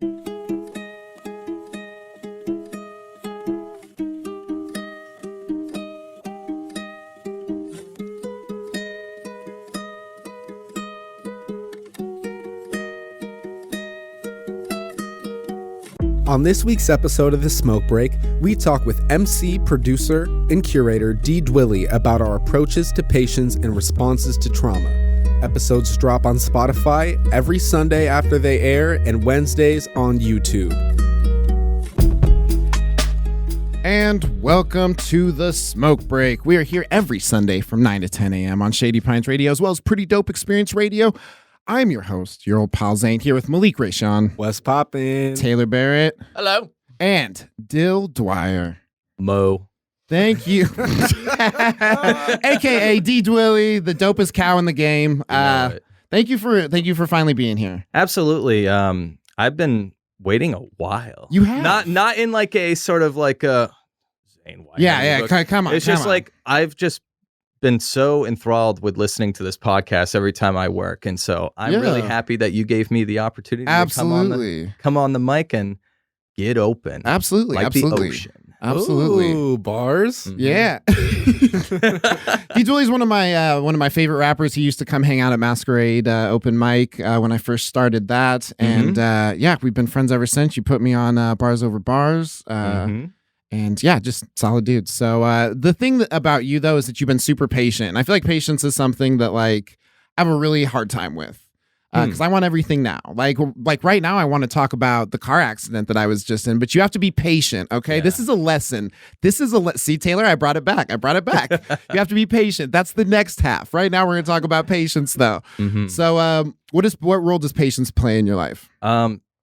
On this week's episode of The Smoke Break, we talk with MC, producer, and curator DDwili about our approaches to patients and responses to trauma. Episodes drop on Spotify every Sunday after they air and Wednesdays on YouTube. And welcome to The Smoke Break. We are here every Sunday from 9 to 10 a.m. on Shady Pines Radio, as well as Pretty Dope Experience Radio. I'm your host, your old pal Zane, here with Malik Rayshawn, What's poppin'? Taylor Barrett, Hello. and Dill Dwyer. Mo. Thank you. AKA DDwili, the dopest cow in the game. Thank you for finally being here. Absolutely. I've been waiting a while. You have? Not in like a sort of like a Zane White. Yeah, come on. It's just like I've just been so enthralled with listening to this podcast every time I work, and so I'm really happy that you gave me the opportunity to come on the mic and get open. Absolutely. Like the ocean. Absolutely. Ooh, bars? Mm-hmm. Yeah. DDwili's one of my favorite rappers. He used to come hang out at Masquerade open mic when I first started that. And we've been friends ever since. You put me on Bars Over Bars. And yeah, just solid dude. So the thing about you though is that you've been super patient. And I feel like patience is something that like I have a really hard time with. Because I want everything now. Like right now, I want to talk about the car accident that I was just in. But you have to be patient, okay? Yeah. This is a lesson. See, Taylor, I brought it back. You have to be patient. That's the next half. Right now, we're going to talk about patience, though. So, what role does patience play in your life?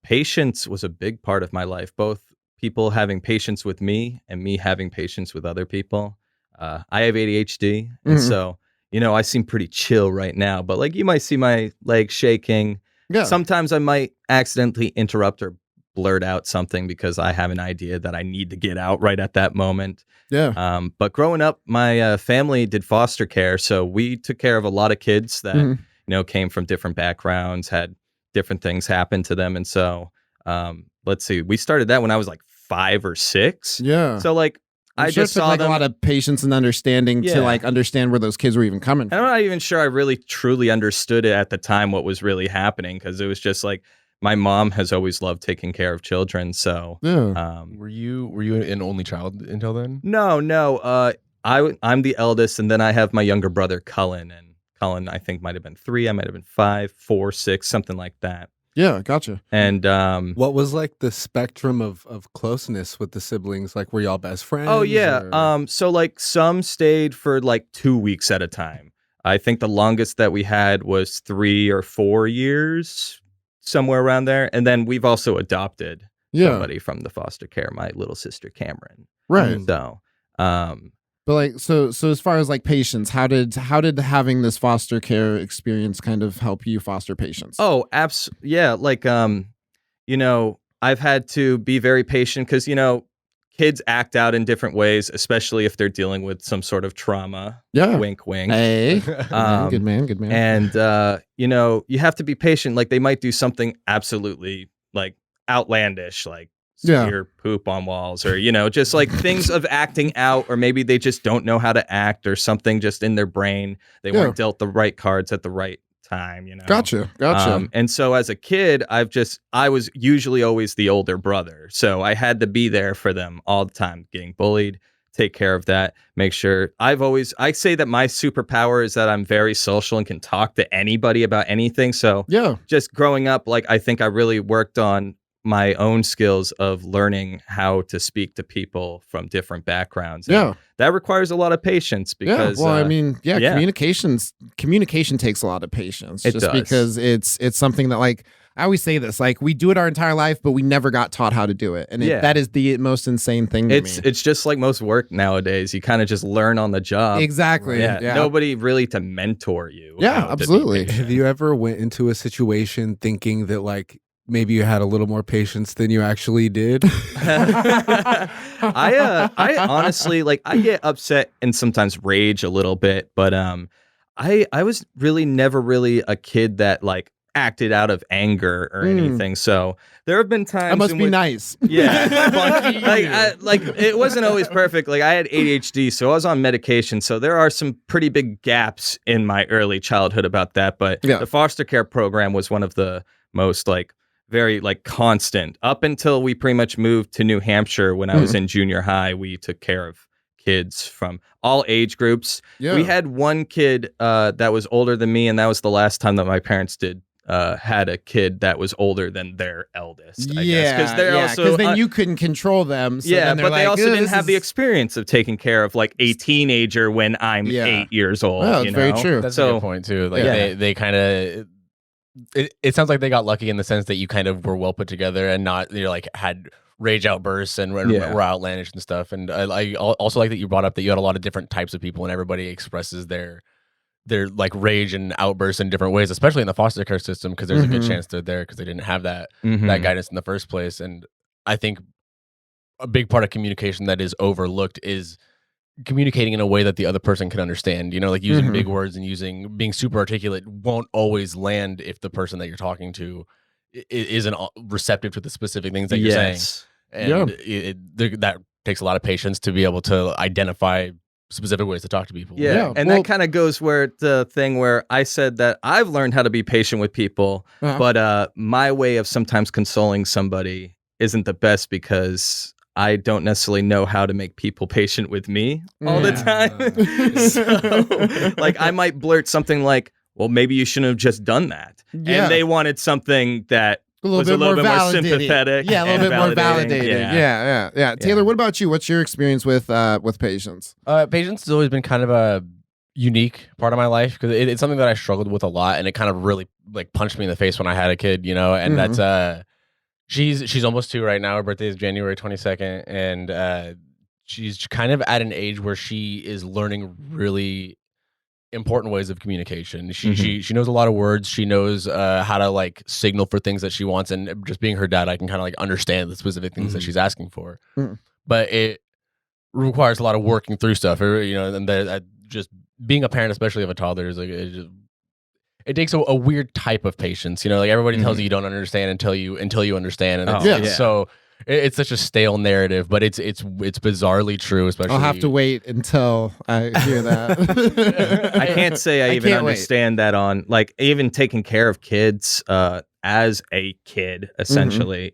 Patience was a big part of my life. Both people having patience with me and me having patience with other people. I have ADHD, and so. You know, I seem pretty chill right now, but like you might see my legs shaking. Yeah. Sometimes I might accidentally interrupt or blurt out something because I have an idea that I need to get out right at that moment. Yeah. But growing up, my family did foster care, so we took care of a lot of kids that came from different backgrounds, had different things happen to them, and so let's see, we started that when I was like 5 or 6. Yeah. So like. I just saw a lot of patience and understanding to like understand where those kids were even coming from. I'm not even sure I really truly understood it at the time what was really happening, because it was just like my mom has always loved taking care of children. So were you an only child until then? No. I'm the eldest, and then I have my younger brother Cullen, and Cullen I think might have been 3, I might have been 5, 4, 6, something like that. Yeah, gotcha. And what was like the spectrum of closeness with the siblings? Like, were y'all best friends? Oh yeah. So like some stayed for like 2 weeks at a time. I think the longest that we had was 3 or 4 years, somewhere around there. And then we've also adopted somebody from the foster care, my little sister Cameron. Right. So but like so as far as like patience, how did having this foster care experience kind of help you foster patience? Oh, absolutely. Yeah, like I've had to be very patient because kids act out in different ways, especially if they're dealing with some sort of trauma. Yeah. Wink, wink. Hey. Good man. And you have to be patient. Like they might do something absolutely like outlandish, like spear poop on walls, or just like things of acting out, or maybe they just don't know how to act, or something just in their brain they weren't dealt the right cards at the right time. Gotcha. And so as a kid, I was usually always the older brother, so I had to be there for them all the time, getting bullied, take care of that, make sure. I say that my superpower is that I'm very social and can talk to anybody about anything. So just growing up, like I think I really worked on my own skills of learning how to speak to people from different backgrounds. And that requires a lot of patience because communication takes a lot of patience. It does. Because it's something that, like, I always say this, like, we do it our entire life, but we never got taught how to do it. And that is the most insane thing to me. It's just like most work nowadays. You kind of just learn on the job. Exactly. Yeah. Nobody really to mentor you. Yeah, absolutely. Have you ever went into a situation thinking that, like, maybe you had a little more patience than you actually did? I honestly, like, I get upset and sometimes rage a little bit, but I was really never really a kid that like acted out of anger or anything. So there have been times That must be nice. Yeah. like it wasn't always perfect. Like I had ADHD, so I was on medication. So there are some pretty big gaps in my early childhood about that. But the foster care program was one of the most like very like constant up until we pretty much moved to New Hampshire when I was in junior high. We took care of kids from all age groups. We had one kid that was older than me, and that was the last time that my parents had a kid that was older than their eldest. I guess. Because then you couldn't control them. So but they also didn't have the experience of taking care of like a teenager when I'm 8 years old. Oh, that's very true. That's a good point too. Like they kind of. It sounds like they got lucky in the sense that you kind of were well put together and not like had rage outbursts and were outlandish and stuff. And I also like that you brought up that you had a lot of different types of people and everybody expresses their like rage and outbursts in different ways, especially in the foster care system, because there's a good chance they're there because they didn't have that guidance in the first place. And I think a big part of communication that is overlooked is communicating in a way that the other person can understand, like using big words and being super articulate won't always land if the person that you're talking to isn't receptive to the specific things that you're saying. And that takes a lot of patience to be able to identify specific ways to talk to people. And that kind of goes where the thing where I said that I've learned how to be patient with people, but my way of sometimes consoling somebody isn't the best because I don't necessarily know how to make people patient with me all the time. So, like, I might blurt something like, well, maybe you shouldn't have just done that. And they wanted something that was a little bit more sympathetic. Yeah, a little bit more validated. Yeah. Taylor, what about you? What's your experience with patience? Patience has always been kind of a unique part of my life because it's something that I struggled with a lot, and it kind of really like punched me in the face when I had a kid, and that's she's almost 2 right now. Her birthday is January 22nd, and she's kind of at an age where she is learning really important ways of communication. She knows a lot of words. She knows how to like signal for things that she wants, and just being her dad, I can kind of like understand the specific things that she's asking for. But it requires a lot of working through stuff, and just being a parent, especially of a toddler, is like it takes a weird type of patience. Like everybody tells you don't understand until you understand, and so it's such a stale narrative, but it's bizarrely true. Especially, I'll have to wait until I hear that. I can't say I even understand that on like even taking care of kids as a kid. Essentially,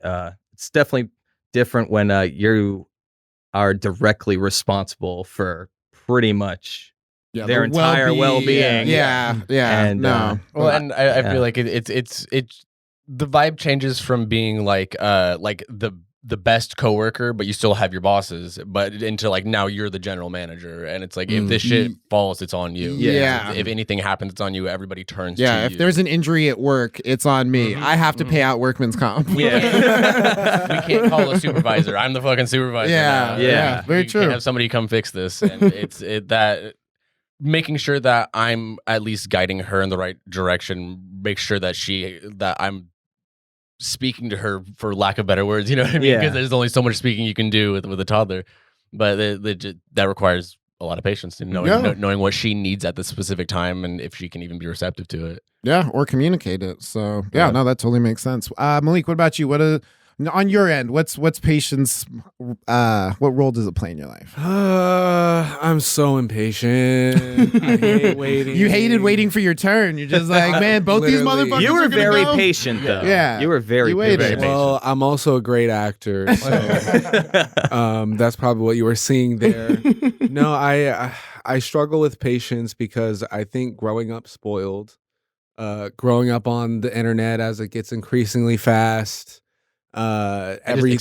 it's definitely different when you are directly responsible for pretty much their entire well-being. And and I feel like it's the vibe changes from being like the best coworker, but you still have your bosses, but into like now you're the general manager, and it's like if this shit falls, it's on you. If anything happens, it's on you. Everybody turns to you. If there's an injury at work, it's on me. I have to pay out workman's comp. We can't call a supervisor. I'm the fucking supervisor. Very true. Can't have somebody come fix this, and that making sure that I'm at least guiding her in the right direction. Make sure that I'm speaking to her, for lack of better words, you know what I mean? Because there's only so much speaking you can do with a toddler, but that requires a lot of patience and knowing what she needs at the specific time and if she can even be receptive to it. Or communicate it. So no, that totally makes sense. Malik, what about you? What on your end? What's patience? What role does it play in your life? I'm so impatient. I hate waiting. You hated waiting for your turn. You're just like, man, both these motherfuckers. You were very patient, though. Yeah, you were very patient. Well, I'm also a great actor, so that's probably what you were seeing there. No, I struggle with patience because I think growing up spoiled, growing up on the internet as it gets increasingly fast. Everything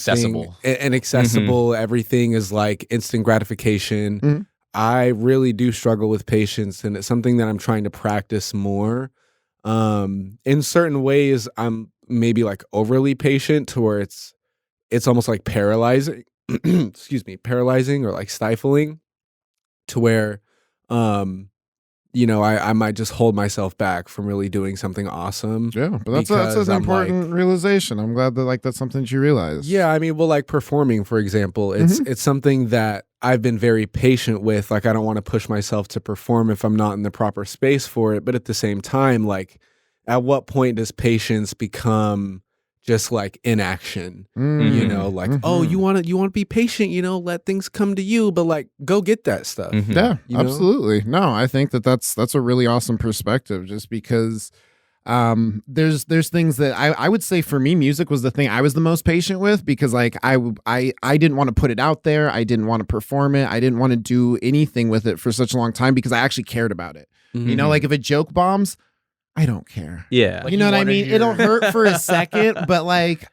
accessible. Everything is like instant gratification. I really do struggle with patience, and it's something that I'm trying to practice more. In certain ways, I'm maybe like overly patient to where it's almost like paralyzing. Paralyzing or like stifling, to where I might just hold myself back from really doing something awesome. Yeah, but that's an important realization. I'm glad that that's something that you realize. Yeah, I mean, well, like performing, for example, it's something that I've been very patient with. Like, I don't want to push myself to perform if I'm not in the proper space for it. But at the same time, like, at what point does patience become just like inaction? You know, like, oh, you want to be patient, you know, let things come to you, but like go get that stuff. Yeah, you know? absolutely. No, I think that's a really awesome perspective, just because there's things that I would say for me, music was the thing I was the most patient with, because like I didn't want to put it out there. I didn't want to perform it. I didn't want to do anything with it for such a long time because I actually cared about it. You know, like if a joke bombs, I don't care. Yeah. You know what I mean? It'll hurt for a second, but like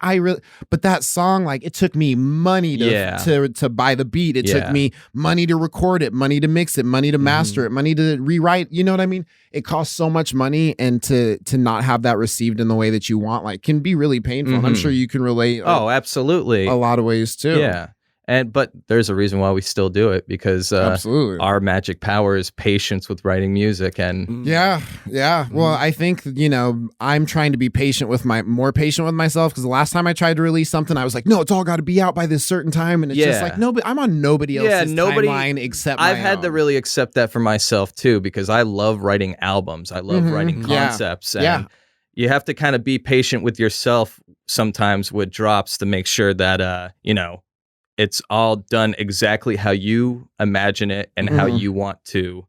but that song, like it took me money to buy the beat. It took me money to record it, money to mix it, money to master it, money to rewrite. You know what I mean? It costs so much money, and to not have that received in the way that you want, like, can be really painful. And I'm sure you can relate. Oh, absolutely. A lot of ways too. Yeah. But there's a reason why we still do it, because absolutely our magic power is patience with writing music. And yeah. Well, I think, you know, I'm trying to be more patient with myself, because the last time I tried to release something, I was like, no, it's all got to be out by this certain time, and it's just like, no, but I'm on nobody else's timeline except my I've had to really accept that for myself too, because I love writing albums. I love writing concepts. And you have to kind of be patient with yourself sometimes with drops to make sure that you know, it's all done exactly how you imagine it and how you want to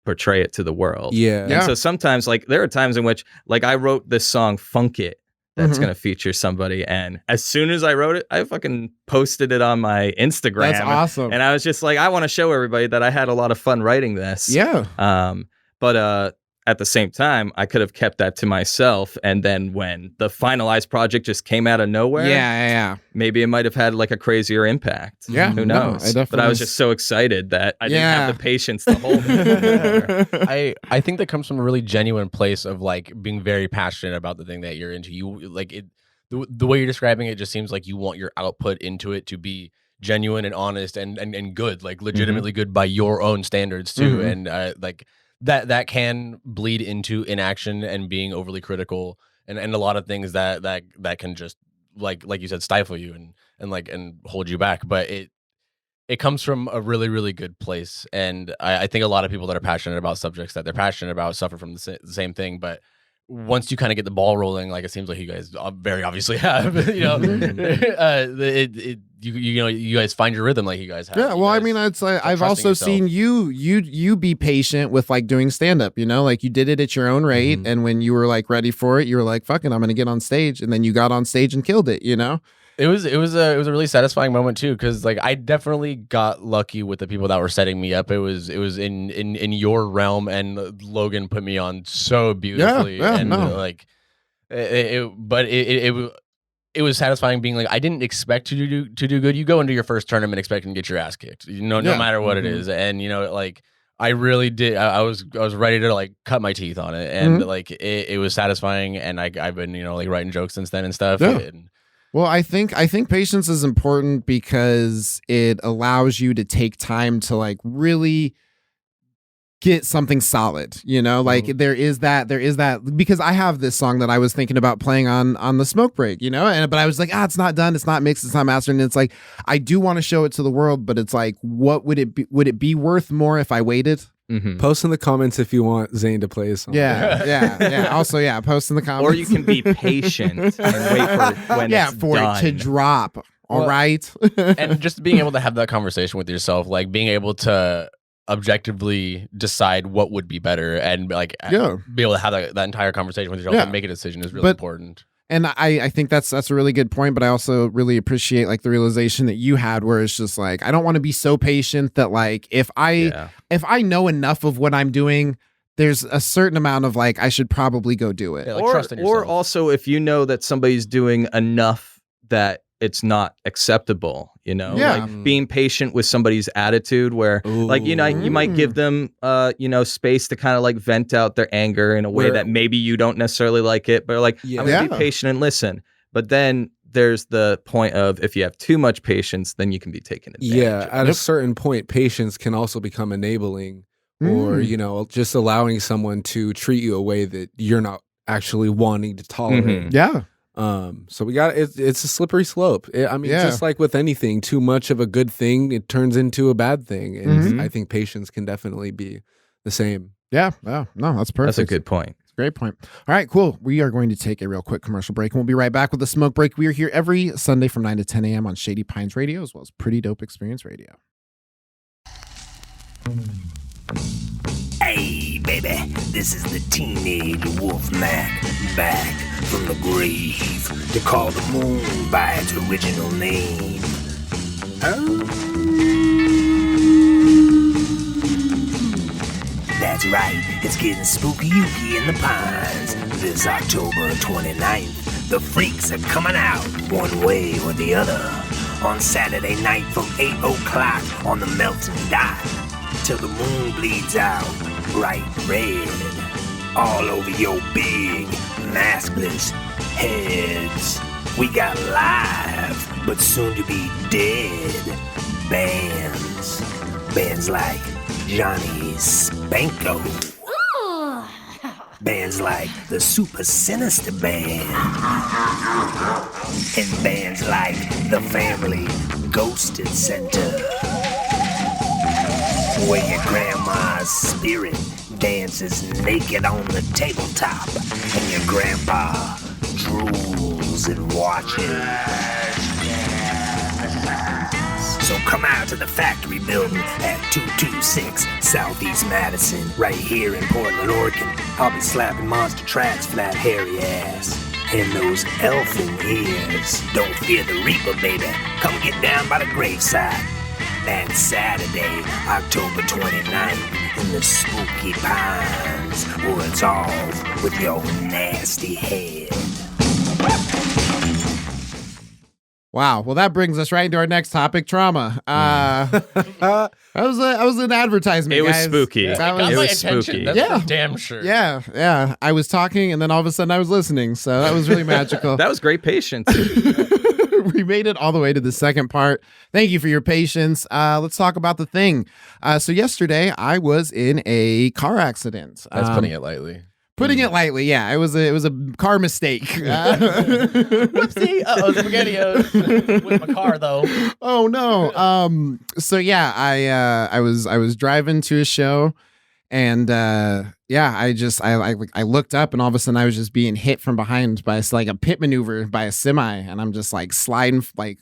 portray it to the world. And so sometimes, like, there are times in which, like, I wrote this song, Funk It, that's going to feature somebody. And as soon as I wrote it, I fucking posted it on my Instagram. That's awesome. And I was just like, I want to show everybody that I had a lot of fun writing this. But at the same time, I could have kept that to myself, and then when the finalized project just came out of nowhere, maybe it might have had like a crazier impact. Who knows? But I was just so excited that I didn't have the patience to hold it. I think that comes from a really genuine place of like being very passionate about the thing that you're into. You like it, the way you're describing it just seems like you want your output into it to be genuine and honest and good, like legitimately good by your own standards too, and like. That can bleed into inaction and being overly critical and a lot of things that can just like you said, stifle you and hold you back. But it comes from a really, really good place. And I think a lot of people that are passionate about subjects that they're passionate about suffer from the same thing. But once you kind of get the ball rolling, like it seems like you guys very obviously have, you know, you know, you guys find your rhythm like you guys have. Yeah, well, I mean, it's like I've also seen you be patient with like doing stand up. You know, like you did it at your own rate, and when you were like ready for it, you were like, "Fucking, I'm gonna get on stage," and then you got on stage and killed it. You know. It was a really satisfying moment too, because like I definitely got lucky with the people that were setting me up. It was in your realm, and Logan put me on so beautifully. Like it was satisfying being like, I didn't expect to do good. You go into your first tournament expecting to get your ass kicked, you know, no matter what it is, and you know, like I really did. I was ready to like cut my teeth on it, and like it was satisfying, and I've been, you know, like writing jokes since then and stuff. Well, I think patience is important because it allows you to take time to like really get something solid, you know, like there is that, because I have this song that I was thinking about playing on the smoke break, you know, but I was like, it's not done. It's not mixed. It's not mastered. And it's like, I do want to show it to the world, but it's like, what would it be worth more if I waited? Post in the comments if you want Zane to play a song. Also, post in the comments. Or you can be patient and wait for when it's done. It to drop. All right. And just being able to have that conversation with yourself, like being able to objectively decide what would be better, and like be able to have that entire conversation with yourself and make a decision is really important. And I think that's a really good point, but I also really appreciate like the realization that you had, where it's just like, I don't want to be so patient that like if I know enough of what I'm doing, there's a certain amount of like, I should probably go do it. Yeah, like trust in yourself. Or also if you know that somebody's doing enough that it's not acceptable, you know, like being patient with somebody's attitude where like, you know, you might give them, you know, space to kind of like vent out their anger in a way that maybe you don't necessarily like it, but like, I'm gonna be patient and listen. But then there's the point of, if you have too much patience, then you can be taken advantage of. At a certain point, patience can also become enabling or, you know, just allowing someone to treat you a way that you're not actually wanting to tolerate. So we got it's a slippery slope. Just like with anything, too much of a good thing, it turns into a bad thing. And I think patience can definitely be the same. No, that's perfect. That's a good point. Great point. All right, cool. We are going to take a real quick commercial break, and we'll be right back with the Smoke Break. We are here every Sunday from 9 to 10 a.m. on Shady Pines Radio, as well as Pretty Dope Experience Radio. Hey, baby, this is the teenage wolf Mac, back from the grave to call the moon by its original name. That's right, it's getting spooky-ooky in the pines. This October 29th, the freaks are coming out one way or the other. On Saturday night from 8 o'clock on the melting dot till the moon bleeds out bright red all over your big, maskless heads. We got live, but soon to be dead bands. Bands like Johnny Spanko. Bands like the Super Sinister Band. And bands like the Family Ghosted Center. Where your grandma's spirit dances naked on the tabletop and your grandpa drools and watches. So come out to the factory building at 226 Southeast Madison, right here in Portland, Oregon. I'll be slapping Monster Tracks for that hairy ass and those elfin ears. Don't fear the Reaper, baby. Come get down by the graveside. That's Saturday, October 29th, in the spooky pines, where it's off with your nasty head. Wow. Well, that brings us right into our next topic, trauma. That was an advertisement. It was guys. spooky. That was, Got it my was attention. spooky. That's for damn sure. Yeah. I was talking, and then all of a sudden I was listening. So that was really magical. That was great patience. We made it all the way to the second part. Thank you for your patience. Let's talk about the thing. So yesterday I was in a car accident. That's putting it lightly. Putting it lightly, yeah. It was a car mistake. Whoopsie. SpaghettiOs with my car though. Oh no. So yeah, I was driving to a show, and I looked up, and all of a sudden I was just being hit from behind by like a pit maneuver by a semi, and I'm just like sliding, like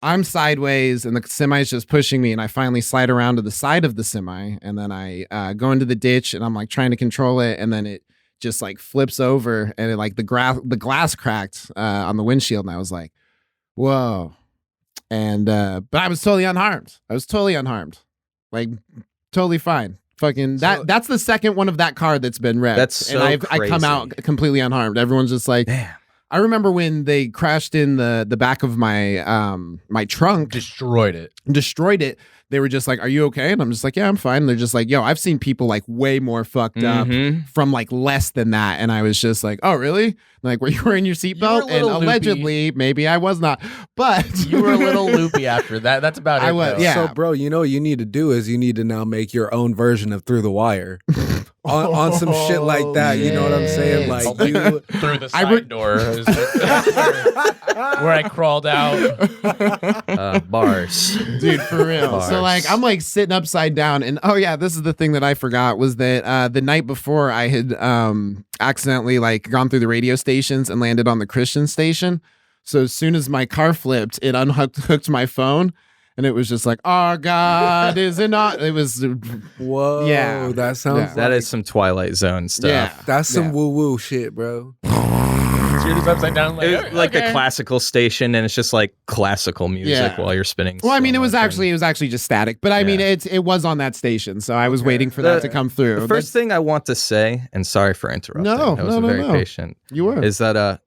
I'm sideways and the semi is just pushing me, and I finally slide around to the side of the semi, and then I go into the ditch, and I'm like trying to control it, and then it just like flips over, and it like the glass cracked on the windshield, and I was like, whoa. And but I was totally unharmed. Like totally fine. Fucking that's the second one of that car that's been wrecked. That's so and I come crazy. out completely unharmed. Everyone's just like, Damn. I remember when they crashed in the back of my my trunk, Destroyed it. destroyed it. They were just like, "Are you okay?" And I'm just like, "Yeah, I'm fine." And they're just like, "Yo, I've seen people like way more fucked up Mhm. from like less than that." And I was just like, "Oh, really?" Like, were you wearing your You were seatbelt? a And little allegedly, maybe I was not, but You were a little loopy after that. That's about it. I was, though. yeah. So, bro, you know what you need to do is you need to now make your own version of Through the Wire. on some shit like that. You know what I'm saying? Like you Through the I side re- door is where I crawled out. Bars. dude, for real. Bars. So like, I'm like sitting upside down, and oh yeah, this is the thing that I forgot was that the night before I had accidentally like gone through the radio stations and landed on the Christian station. So as soon as my car flipped, it hooked my phone, and it was just like, "Oh God, is it not?" It was, whoa, Yeah. that sounds Yeah. That is some Twilight Zone stuff. yeah, that's some yeah. woo woo shit, bro. So you're just upside down, like, It was like okay. the classical station, and it's just like classical music Yeah. while you're spinning. Well, I mean, slow it was motion. actually just static, but I mean, Yeah. it was on that station, so I was waiting for that to come through. The first thing I want to say, and sorry for interrupting, No, I was no, very no. patient, You were, is that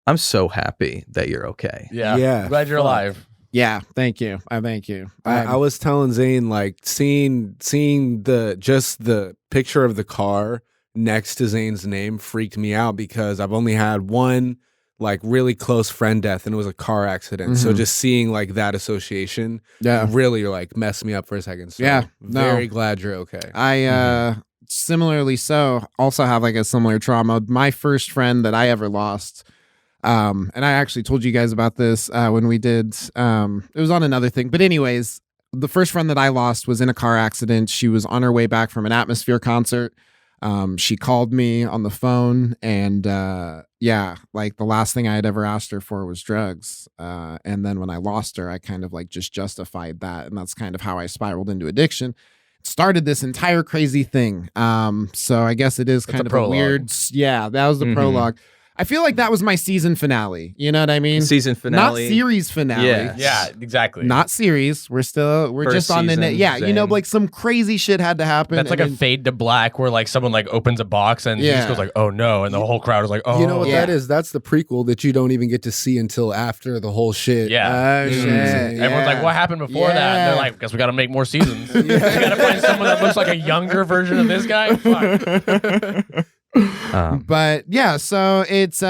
I'm so happy that you're okay. Yeah. Yeah, Glad you're fuck. alive. yeah. Thank you. I thank you. I was telling Zane, like seeing the picture of the car next to Zane's name freaked me out because I've only had one like really close friend death, and it was a car accident. So Mhm. just seeing like that association yeah. really like messed me up for a second. So Yeah, no. very glad you're okay. I similarly so also have like a similar trauma. My first friend that I ever lost, and I actually told you guys about this when we did it was on another thing. But anyways, the first friend that I lost was in a car accident. She was on her way back from an Atmosphere concert. She called me on the phone, and like the last thing I had ever asked her for was drugs. And then when I lost her, I kind of like just justified that, and that's kind of how I spiraled into addiction. Started this entire crazy thing. So I guess it is kind of a weird. Yeah, that was the prologue. I feel like that was my season finale. You know what I mean? Season finale. Not series finale. Yeah, exactly. Not series. We're First just on the net. Yeah, same. you know, like some crazy shit had to happen. That's like a fade to black where like someone like opens a box and he just goes like, oh no, and the whole crowd is like, oh. You know what that is? That's the prequel that you don't even get to see until after the whole shit. Yeah. Oh, shit. Everyone's like, what happened before that? And they're like, guess we got to make more seasons. We got to find someone that looks like a younger version of this guy. Fuck. But yeah, so it's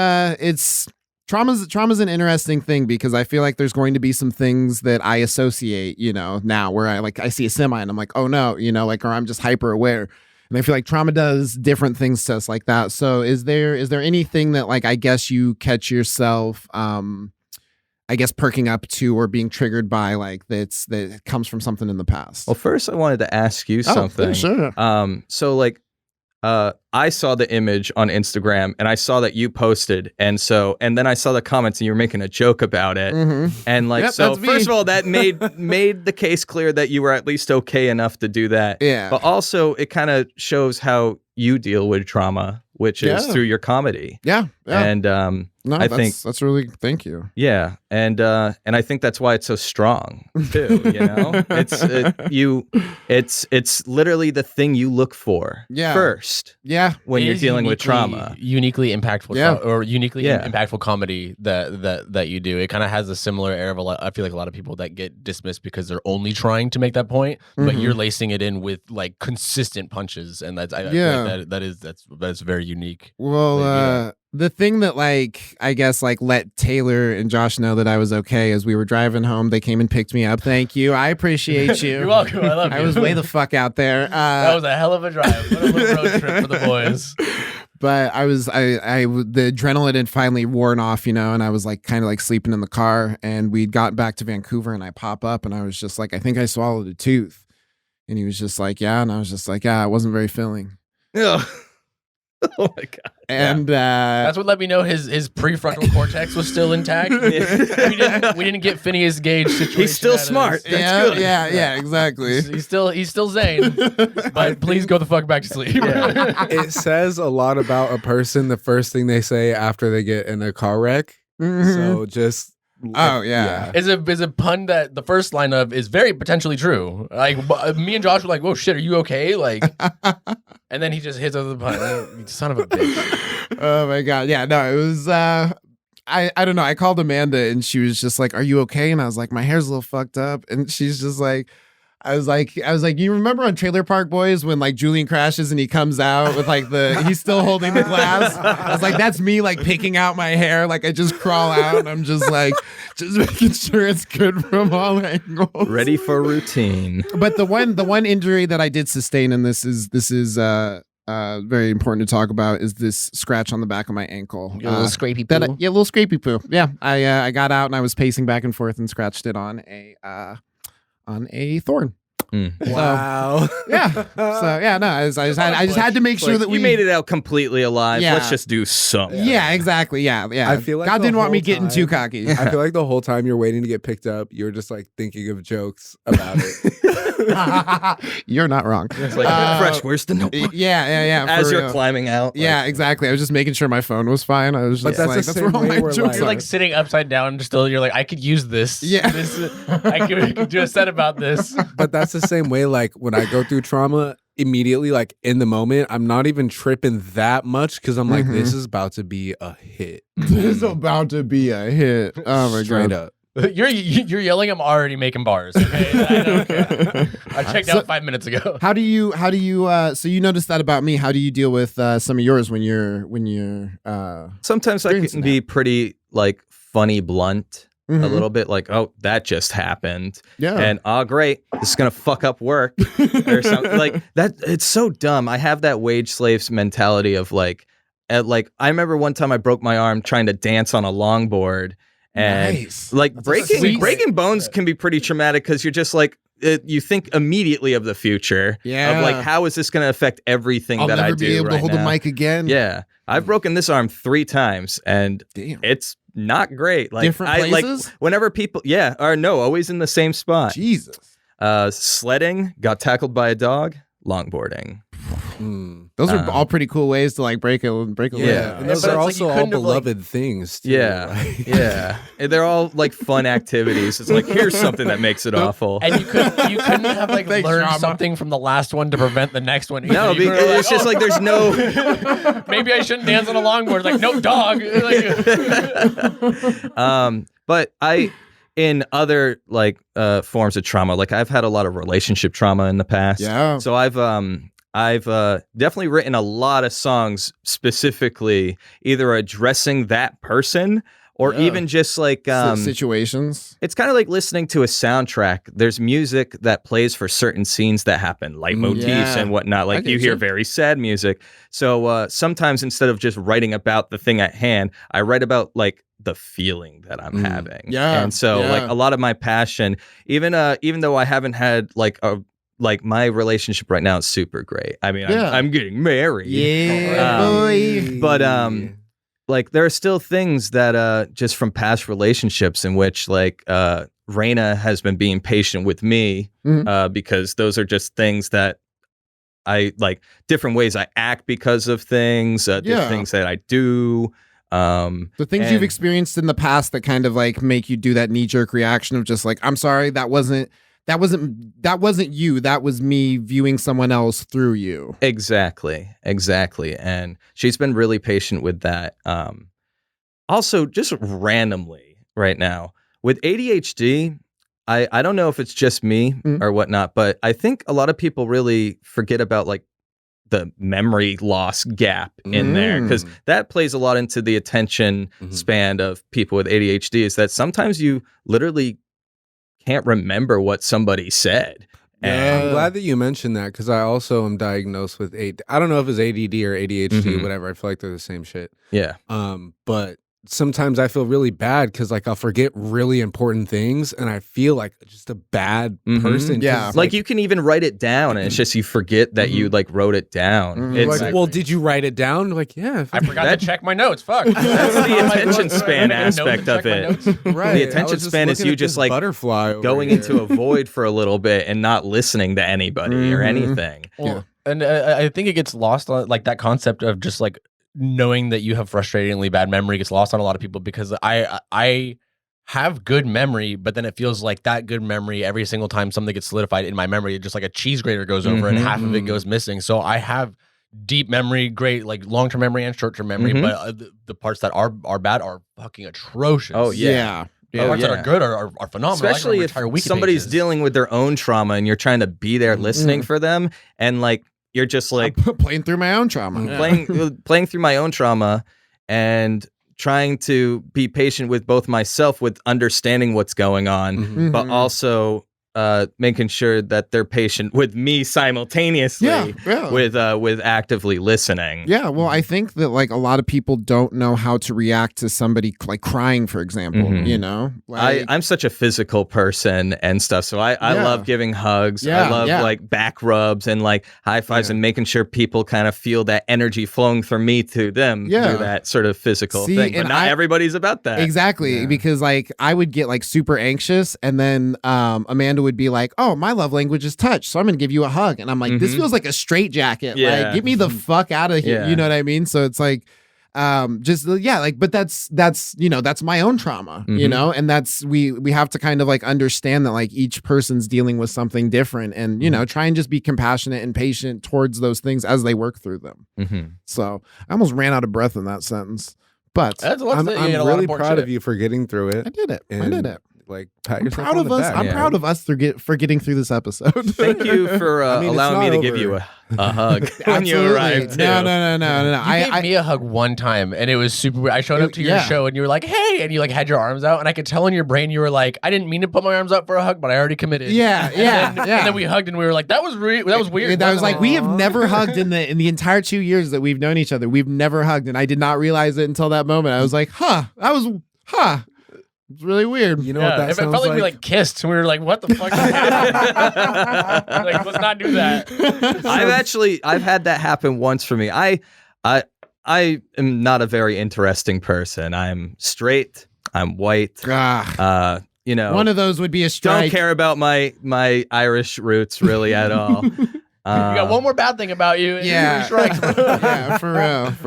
trauma's an interesting thing because I feel like there's going to be some things that I associate, you know, now where I see a semi and I'm like, oh no, you know, like, or I'm just hyper aware. And I feel like trauma does different things to us like that. So is there anything that like, I guess you catch yourself, I guess perking up to or being triggered by like that comes from something in the past? Well, first I wanted to ask you something. Oh, sure. So like, I saw the image on Instagram and I saw that you posted. And then I saw the comments and you were making a joke about it. And like, Yep, so that's me. first of all, that made the case clear that you were at least okay enough to do that. Yeah. But also it kind of shows how you deal with trauma, which is through your comedy. Yeah. And, No, I think that's really, thank you. yeah, and I think that's why it's so strong too. You know, it's literally the thing you look for first. Yeah, when you're dealing with trauma, uniquely impactful, or uniquely Yeah. impactful comedy that you do. It kind of has a similar air of a lot. I feel like a lot of people that get dismissed because they're only trying to make that point, but you're lacing it in with like consistent punches, and that's I feel like that's very unique. Well, the thing that like I guess like let Taylor and Josh know that I was okay as we were driving home, they came and picked me up. Thank you. I apprate you. You're welcome. I love you. I was way the fuck out there. That was a hell of a drive. What a little road trip for the boys. But the adrenaline had finally worn off, you know, and I was like kind of like sleeping in the car, and we'd got back to Vancouver, and I pop up and I was just like, I think I swallowed a tooth. And he was just like, yeah. And I was just like, yeah, it wasn't very filling. Yeah. Oh my god! And that's what let me know his prefrontal cortex was still intact. we didn't get Phineas Gage situation. He's still smart. That's good. Yeah, exactly. He's still Zane. But please go the fuck back to sleep. It says a lot about a person the first thing they say after they get in a car wreck. So just. Oh yeah. Is a pun that the first line of is very potentially true. Like me and Josh were like, "Whoa, shit, are you okay?" Like, and then he just hits over the pun. You son of a bitch. Oh my god. Yeah. No, it was. I don't know. I called Amanda and she was just like, "Are you okay?" And I was like, "My hair's a little fucked up." And she's just like. I was like, you remember on Trailer Park Boys when like Julian crashes and he comes out with like he's still holding the glass? I was like, that's me like picking out my hair. Like I just crawl out and I'm just like, just making sure it's good from all angles. Ready for routine. But the one injury that I did sustain, and this is very important to talk about, is this scratch on the back of my ankle. A little scrapey poo. Little scrapey poo. Yeah. I got out and I was pacing back and forth and scratched it on a thorn. Wow. Yeah. So yeah, no, I just had to make sure that we made it out completely alive. Yeah. Let's just do something. Yeah, exactly. Yeah. I feel like God the didn't want me whole getting too time- cocky. I feel like the whole time you're waiting to get picked up, you're just like thinking of jokes about it. You're not wrong. It's like, Fresh, where's the notebook? Yeah. As for you're real. climbing out. Yeah, exactly. I was just making sure my phone was fine. I was But just that's like, the that's same where all way my we're jokes You're are. like sitting upside down and still you're like, I could use this. Yeah. I could do a set about this. But that's the same way, like when I go through trauma, immediately, like in the moment, I'm not even tripping that much because I'm like, this is about to be a hit. This is about to be a hit. Oh my Straight god. up. You're yelling. I'm already making bars. Okay, I don't care. I checked out 5 minutes ago. How do you so you noticed that about me? How do you deal with some of yours when you're Sometimes I experiencing can be pretty like funny blunt. A Mhm. little bit like, oh, that just happened. Yeah. And oh great, this is gonna fuck up work or something like that. It's so dumb. I have that wage slaves mentality of like I remember one time I broke my arm trying to dance on a longboard, And Nice. like That's a sweet- breaking bones can be pretty traumatic because you're just like, you think immediately of the future. Yeah. Of like, how is this going to affect everything I'll that I never do be able right to hold now? the mic again. Yeah. I've broken this arm 3 times and Damn. it's not great. Like Different places? like whenever people, always in the same spot. Jesus. Sledding, got tackled by a dog, longboarding. Those are all pretty cool ways to like break a leg. Yeah. And those but are it's like also you all couldn't have, like- beloved things, too. Yeah. And they're all like fun activities. It's like, here's something that makes it awful. And you couldn't have like Thanks, learned drama. something from the last one to prevent the next one. No, You were because like, it's just like there's no. maybe I shouldn't dance on a longboard. Like, no, dog. But in other like forms of trauma, like I've had a lot of relationship trauma in the past. Yeah. So I've definitely written a lot of songs specifically either addressing that person or even just like Situations. it's kind of like listening to a soundtrack. There's music that plays for certain scenes that happen, leitmotifs Yeah. and whatnot. Like you get hear you. very sad music. So sometimes instead of just writing about the thing at hand, I write about like the feeling that I'm having. Yeah, And so like yeah. a lot of my passion, even though I haven't had like my relationship right now is super great. I mean, Yeah. I'm getting married. Yeah, boy. But like there are still things that just from past relationships in which like Raina has been being patient with me because those are just things that I like, different ways I act because of things, different things that I do. The things you've experienced in the past that kind of like make you do that knee-jerk reaction of just like, I'm sorry, that wasn't you. That was me viewing someone else through you. Exactly. And she's been really patient with that. Also, just randomly right now with ADHD, I don't know if it's just me or whatnot, but I think a lot of people really forget about like the memory loss gap in there, because that plays a lot into the attention span of people with ADHD, is that sometimes you literally can't remember what somebody said. I'm glad that you mentioned that, because I also am diagnosed with I don't know if it's ADD or ADHD, whatever. I feel like they're the same shit. Yeah. But sometimes I feel really bad because like I'll forget really important things and I feel like just a bad person. 'cause Yeah. it's Like you can even write it down and it's just you forget that you like wrote it down. It's like, well, did you write it down? Like, yeah. I forgot to check my notes. Fuck. that's the attention span aspect of it. Right. The attention span is you just like butterfly over going here. into a void for a little bit and not listening to anybody or anything. Well, and I think it gets lost on like that concept of just like knowing that you have frustratingly bad memory gets lost on a lot of people, because I have good memory, but then it feels like that good memory every single time something gets solidified in my memory, just like a cheese grater goes over and half of it goes missing. So I have deep memory, great like long-term memory and short-term memory, but the parts that are bad are fucking atrocious. Oh yeah. The parts that are good are phenomenal. Especially if somebody's dealing with their own trauma and you're trying to be there listening for them, and like you're just like playing through my own trauma. playing through my own trauma and trying to be patient with both myself with understanding what's going on, but also making sure that they're patient with me simultaneously with actively listening. Yeah, well, I think that like a lot of people don't know how to react to somebody like crying, for example. You know, like, I'm such a physical person and stuff, so I love giving hugs. I love like back rubs and like high fives and making sure people kind of feel that energy flowing from me to them through that sort of physical thing. But not everybody's about that. Exactly, because like I would get like super anxious, and then Amanda would be like, "Oh, my love language is touch, so I'm gonna give you a hug," and I'm like, "This feels like a straitjacket. Like, get me the fuck out of here." You know what I mean? So it's like, but that's you know, that's my own trauma, you know, and that's we have to kind of like understand that like each person's dealing with something different, and you know, try and just be compassionate and patient towards those things as they work through them. So I almost ran out of breath in that sentence, but I'm really proud of you for getting through it. I did it. Like, pat yourself proud on of the us. back. I'm proud of us for getting through this episode. Thank you for I mean, it's allowing me not to give you a hug when you Absolutely. arrived. No. You gave me a hug one time, and it was super weird. I showed up to your show, and you were like, "Hey," and you like had your arms out, and I could tell in your brain you were like, "I didn't mean to put my arms out for a hug, but I already committed." And then we hugged, and we were like, "That was weird." I was like, we have never hugged in the entire 2 years that we've known each other. We've never hugged, and I did not realize it until that moment. I was like, It's really weird. You know what that it sounds felt like we like? like kissed, and we were like, "What the fuck?" Is happening? Like, let's not do that. I've had that happen once for me. I am not a very interesting person. I'm straight. I'm white. One of those would be a strike. Don't care about my Irish roots really at all. You got one more bad thing about you. Yeah. Strikes. Yeah, for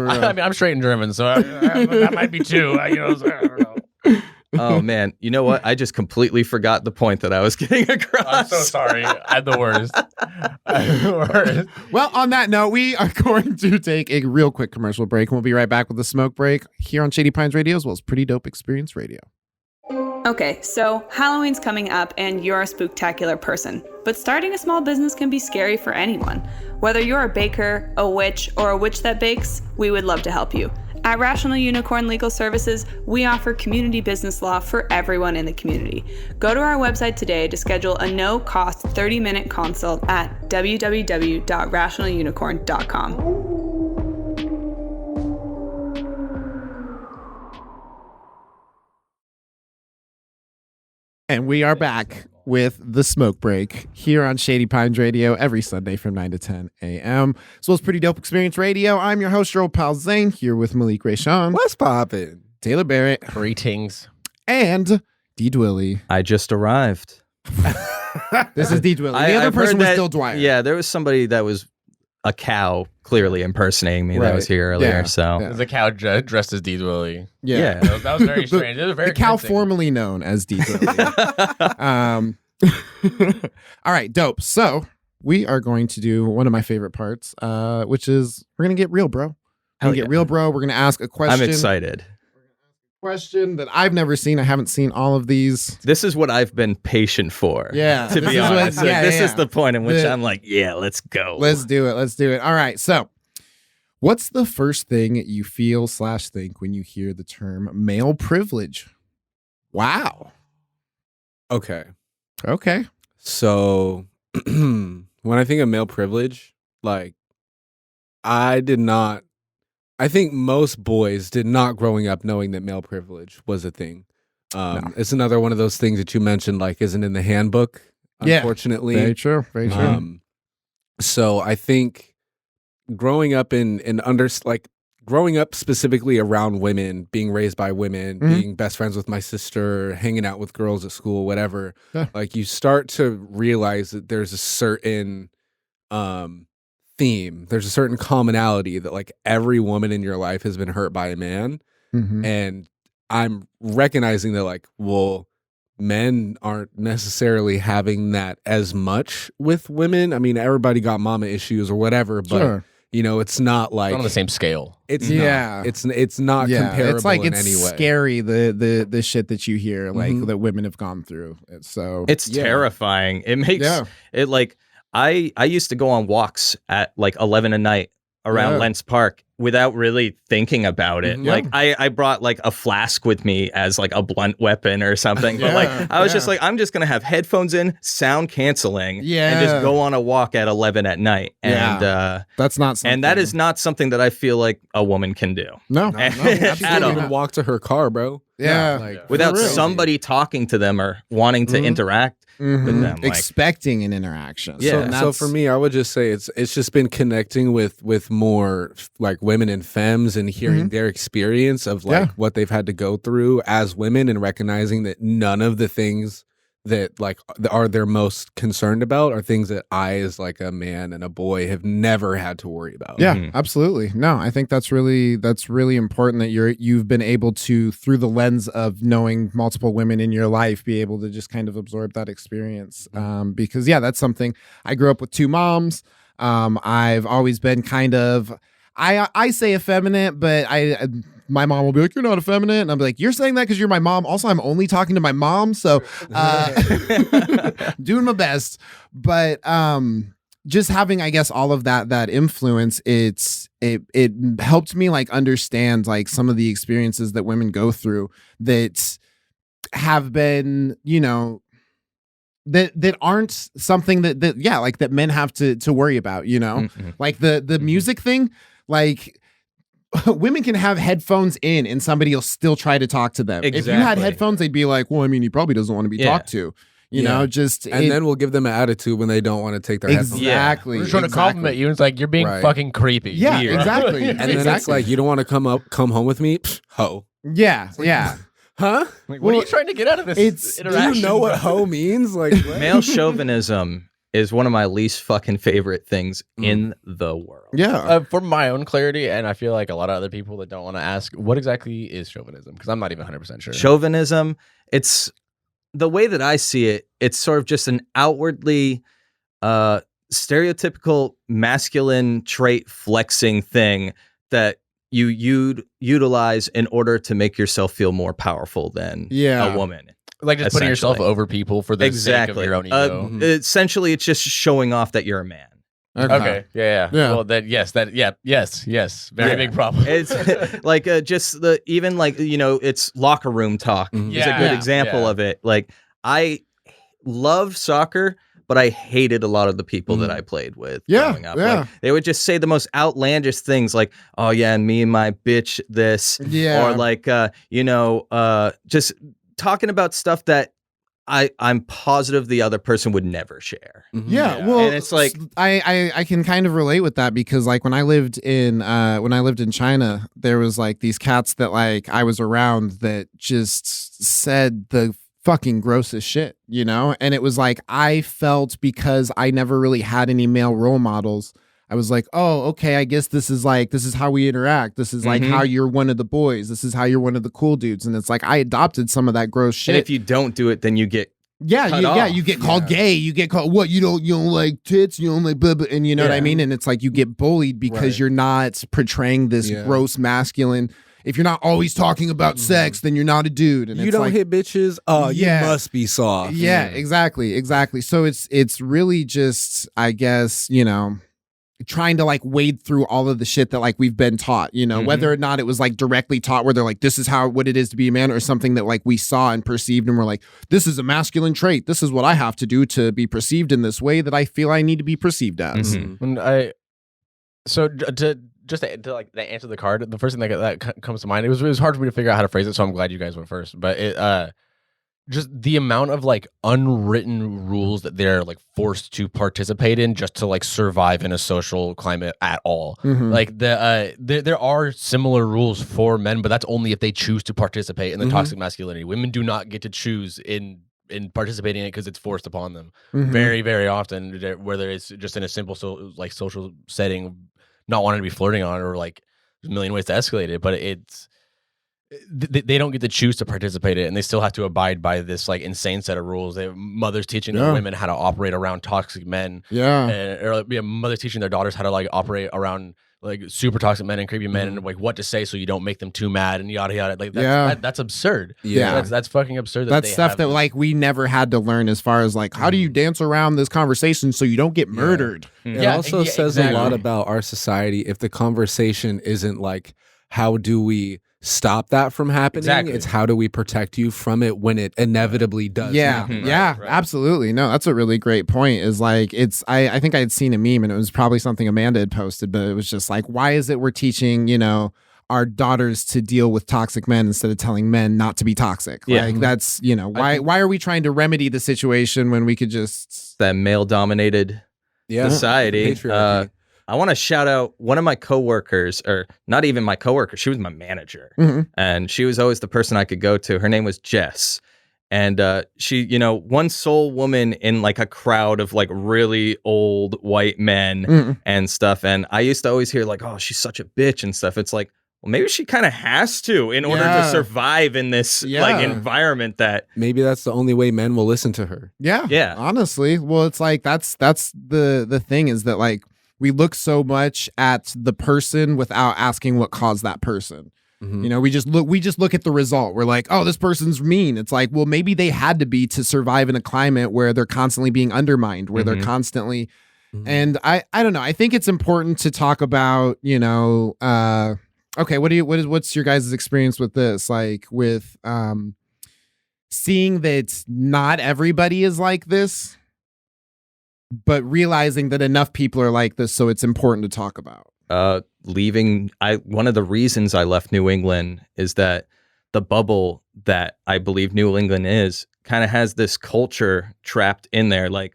real. I mean, I'm straight and German, so that might be two. I don't know. Oh man, you know what? I just completely forgot the point that I was getting across. I'm so sorry. I'm the worst. Well, on that note, we are going to take a real quick commercial break, and we'll be right back with the smoke break here on Shady Pines Radio, as well as Pretty Dope Experience Radio. Okay, so Halloween's coming up and you're a spooktacular person, but starting a small business can be scary for anyone. Whether you're a baker, a witch, or a witch that bakes, we would love to help you. At Rational Unicorn Legal Services, we offer community business law for everyone in the community. Go to our website today to schedule a no-cost 30-minute consult at www.rationalunicorn.com. And we are back with the smoke break here on Shady Pines Radio every Sunday from 9 to 10 a.m. As well as Pretty Dope Experience Radio. I'm your host, your old pal Zane, here with Malik Rayshawn. What's poppin'? Taylor Barrett. Greetings. And DDwili. I just arrived. This is DDwili. The other I've person heard was that- still Dwyer. Yeah, there was somebody that was a cow clearly impersonating me that Right. was here earlier. Yeah. So Yeah. There's a cow dressed as DDwili. Yeah. That was very strange. It was very The cow convincing. formerly known as DDwili. All right, dope. So we are going to do one of my favorite parts, which is we're going to get real, bro. We're Hell going to get yeah. real, bro. We're going to ask a question. I'm excited. Question that I've never seen. I haven't seen all of these. This is what I've been patient for. Yeah, To this be is what- honest. yeah, This yeah. is the point in which The- I'm like, yeah, let's go. Let's do it. Let's do it. All right. So what's the first thing you feel / think when you hear the term male privilege? Wow. Okay. Okay. So when I think of male privilege, like I think most boys did not growing up knowing that male privilege was a thing. It's another one of those things that you mentioned, like isn't in the handbook, Yeah. unfortunately. Very true. Very true. So I think growing up growing up specifically around women, being raised by women, Mhm. being best friends with my sister, hanging out with girls at school, whatever, Yeah. like you start to realize that there's a certain theme, there's a certain commonality that like every woman in your life has been hurt by a man. Mhm. And I'm recognizing that like, well, men aren't necessarily having that as much with women. I mean, everybody got mama issues or whatever, but Sure. you know, it's not like Not on the same scale. it's Yeah. not. It's not comparable it's like in it's any way. scary the shit that you hear like Mhm. that women have gone through. So It's Yeah. terrifying. It makes Yeah. it like I used to go on walks at like 11 at night around Yeah. Lents Park without really thinking about it. Mhm. Like I brought like a flask with me as like a blunt weapon or something. But like Yeah, I was just yeah. like, I'm just gonna have headphones in, sound canceling, and Yeah. just go on a walk at 11 at night. And that's not something. and that is not something that I feel like a woman can do. no, No, At she can't all. even walk to her car, bro. Yeah. like Without For real. somebody talking to them or wanting to Mhm. interact Mhm. with them. Like, expecting an interaction. Yeah. So, So that's- for me, I would just say it's just been connecting with more like women and femmes and hearing their experience of like Yeah. what they've had to go through as women and recognizing that none of the things that like are they're most concerned about are things that I as like a man and a boy have never had to worry about. Yeah, Mhm. absolutely. No, I think that's really important that you've been able to, through the lens of knowing multiple women in your life, be able to just kind of absorb that experience. Because yeah, that's something. I grew up with two moms. I've always been kind of I say effeminate, but my mom will be like, "You're not effeminate," and I'm like, "You're saying that because you're my mom." Also, I'm only talking to my mom, so doing my best. But just having, I guess, all of that influence, it helped me like understand like some of the experiences that women go through that have been, you know, that aren't something that like that men have to worry about, you know. mm-mm. Like the music thing, like women can have headphones in and somebody will still try to talk to them. If you had Exactly. headphones, they'd be like, well, I mean, he probably doesn't want to be talked to. You know, just and then we'll give them an attitude when they don't want to take their headphones. exactly. We're just trying to compliment you. And it's like you're being Right. fucking creepy. Yeah, Weird. exactly. And then it's like, you don't want to come home with me? Psh, ho. Yeah, yeah. Huh? Like, what are you trying to get out of this it's- do you Do interaction? you know what ho means? Like, what? Male chauvinism is one of my least fucking favorite things in the world. Yeah. For my own clarity, and I feel like a lot of other people that don't want to ask, what exactly is chauvinism? Because I'm not even 100% sure. Chauvinism, it's the way that I see it, it's sort of just an outwardly stereotypical masculine trait flexing thing that you'd utilize in order to make yourself feel more powerful than a woman. Like just putting yourself essentially. over people for the sake of your own ego. Essentially, it's just showing off that you're a man. Okay. Yeah. Yeah. Well, then yes. Yes. Very big problem. It's like just the even like it's locker room talk. It's a Yeah, good yeah, example yeah. of it. Like I love soccer, but I hated a lot of the people that I played with growing up. Yeah. Like, they would just say the most outlandish things like, "Oh yeah, and me and my bitch this," Yeah. or like just talking about stuff that I'm positive the other person would never share. Yeah, well, And it's like- I can kind of relate with that because like when I lived in China, there was like these cats that like I was around that just said the fucking grossest shit, and it was like I felt because I never really had any male role models. I was like, oh, okay, I guess this is how we interact. This is like how you're one of the boys. This is how you're one of the cool dudes. And it's like I adopted some of that gross shit. And if you don't do it, then you get cut off. you get called gay. You get called what? You don't like tits. You don't like blah, blah, and you know what I mean. And it's like you get bullied because you're not portraying this gross masculine. If you're not always talking about sex, then you're not a dude. And You it's don't like, hit bitches? Oh, you must be soft. yeah, exactly. So it's really just, I guess, trying to like wade through all of the shit that like we've been taught, whether or not it was like directly taught where they're like, this is what it is to be a man, or something that like we saw and perceived and we're like, this is a masculine trait. This is what I have to do to be perceived in this way that I feel I need to be perceived as. When to like answer the card, the first thing that comes to mind, it was hard for me to figure out how to phrase it, so I'm glad you guys went first. But it just the amount of like unwritten rules that they're like forced to participate in just to like survive in a social climate at all. Like there are similar rules for men, but that's only if they choose to participate in the toxic masculinity. Women do not get to choose in participating in it because it's forced upon them very, very often, whether it's just in a simple social setting, not wanting to be flirting on, or like there's a million ways to escalate it, but they don't get to choose to participate in it, and they still have to abide by this like insane set of rules. They have mothers teaching their women how to operate around toxic men, or mothers teaching their daughters how to like operate around like super toxic men and creepy men, and like what to say so you don't make them too mad and yada yada. Like that's absurd. That's fucking absurd. That's stuff that like we never had to learn as far as like how do you dance around this conversation so you don't get murdered. It also says a lot about our society if the conversation isn't like, how do we stop that from happening? Exactly. It's how do we protect you from it when it inevitably does happen. Right. Absolutely. No, that's a really great point. Is like I think I had seen a meme and it was probably something Amanda had posted, but it was just like, why is it we're teaching, our daughters to deal with toxic men instead of telling men not to be toxic? Like that's, why are we trying to remedy the situation when we could just that male dominated society. Patriarchy. I want to shout out one of my coworkers, or not even my coworker. She was my manager, and she was always the person I could go to. Her name was Jess, and she, one sole woman in like a crowd of like really old white men and stuff. And I used to always hear like, "Oh, she's such a bitch" and stuff. It's like, well, maybe she kind of has to in order to survive in this like environment that maybe that's the only way men will listen to her. Yeah. Honestly, well, it's like that's the thing is that like we look so much at the person without asking what caused that person. We just look at the result. We're like, oh, this person's mean. It's like, well, maybe they had to be to survive in a climate where they're constantly being undermined, where they're constantly. And I don't know. I think it's important to talk about, okay, what's your guys' experience with this? Like with seeing that not everybody is like this, but realizing that enough people are like this, so it's important to talk about. leaving. One of the reasons I left New England is that the bubble that I believe New England is kind of has this culture trapped in there. Like,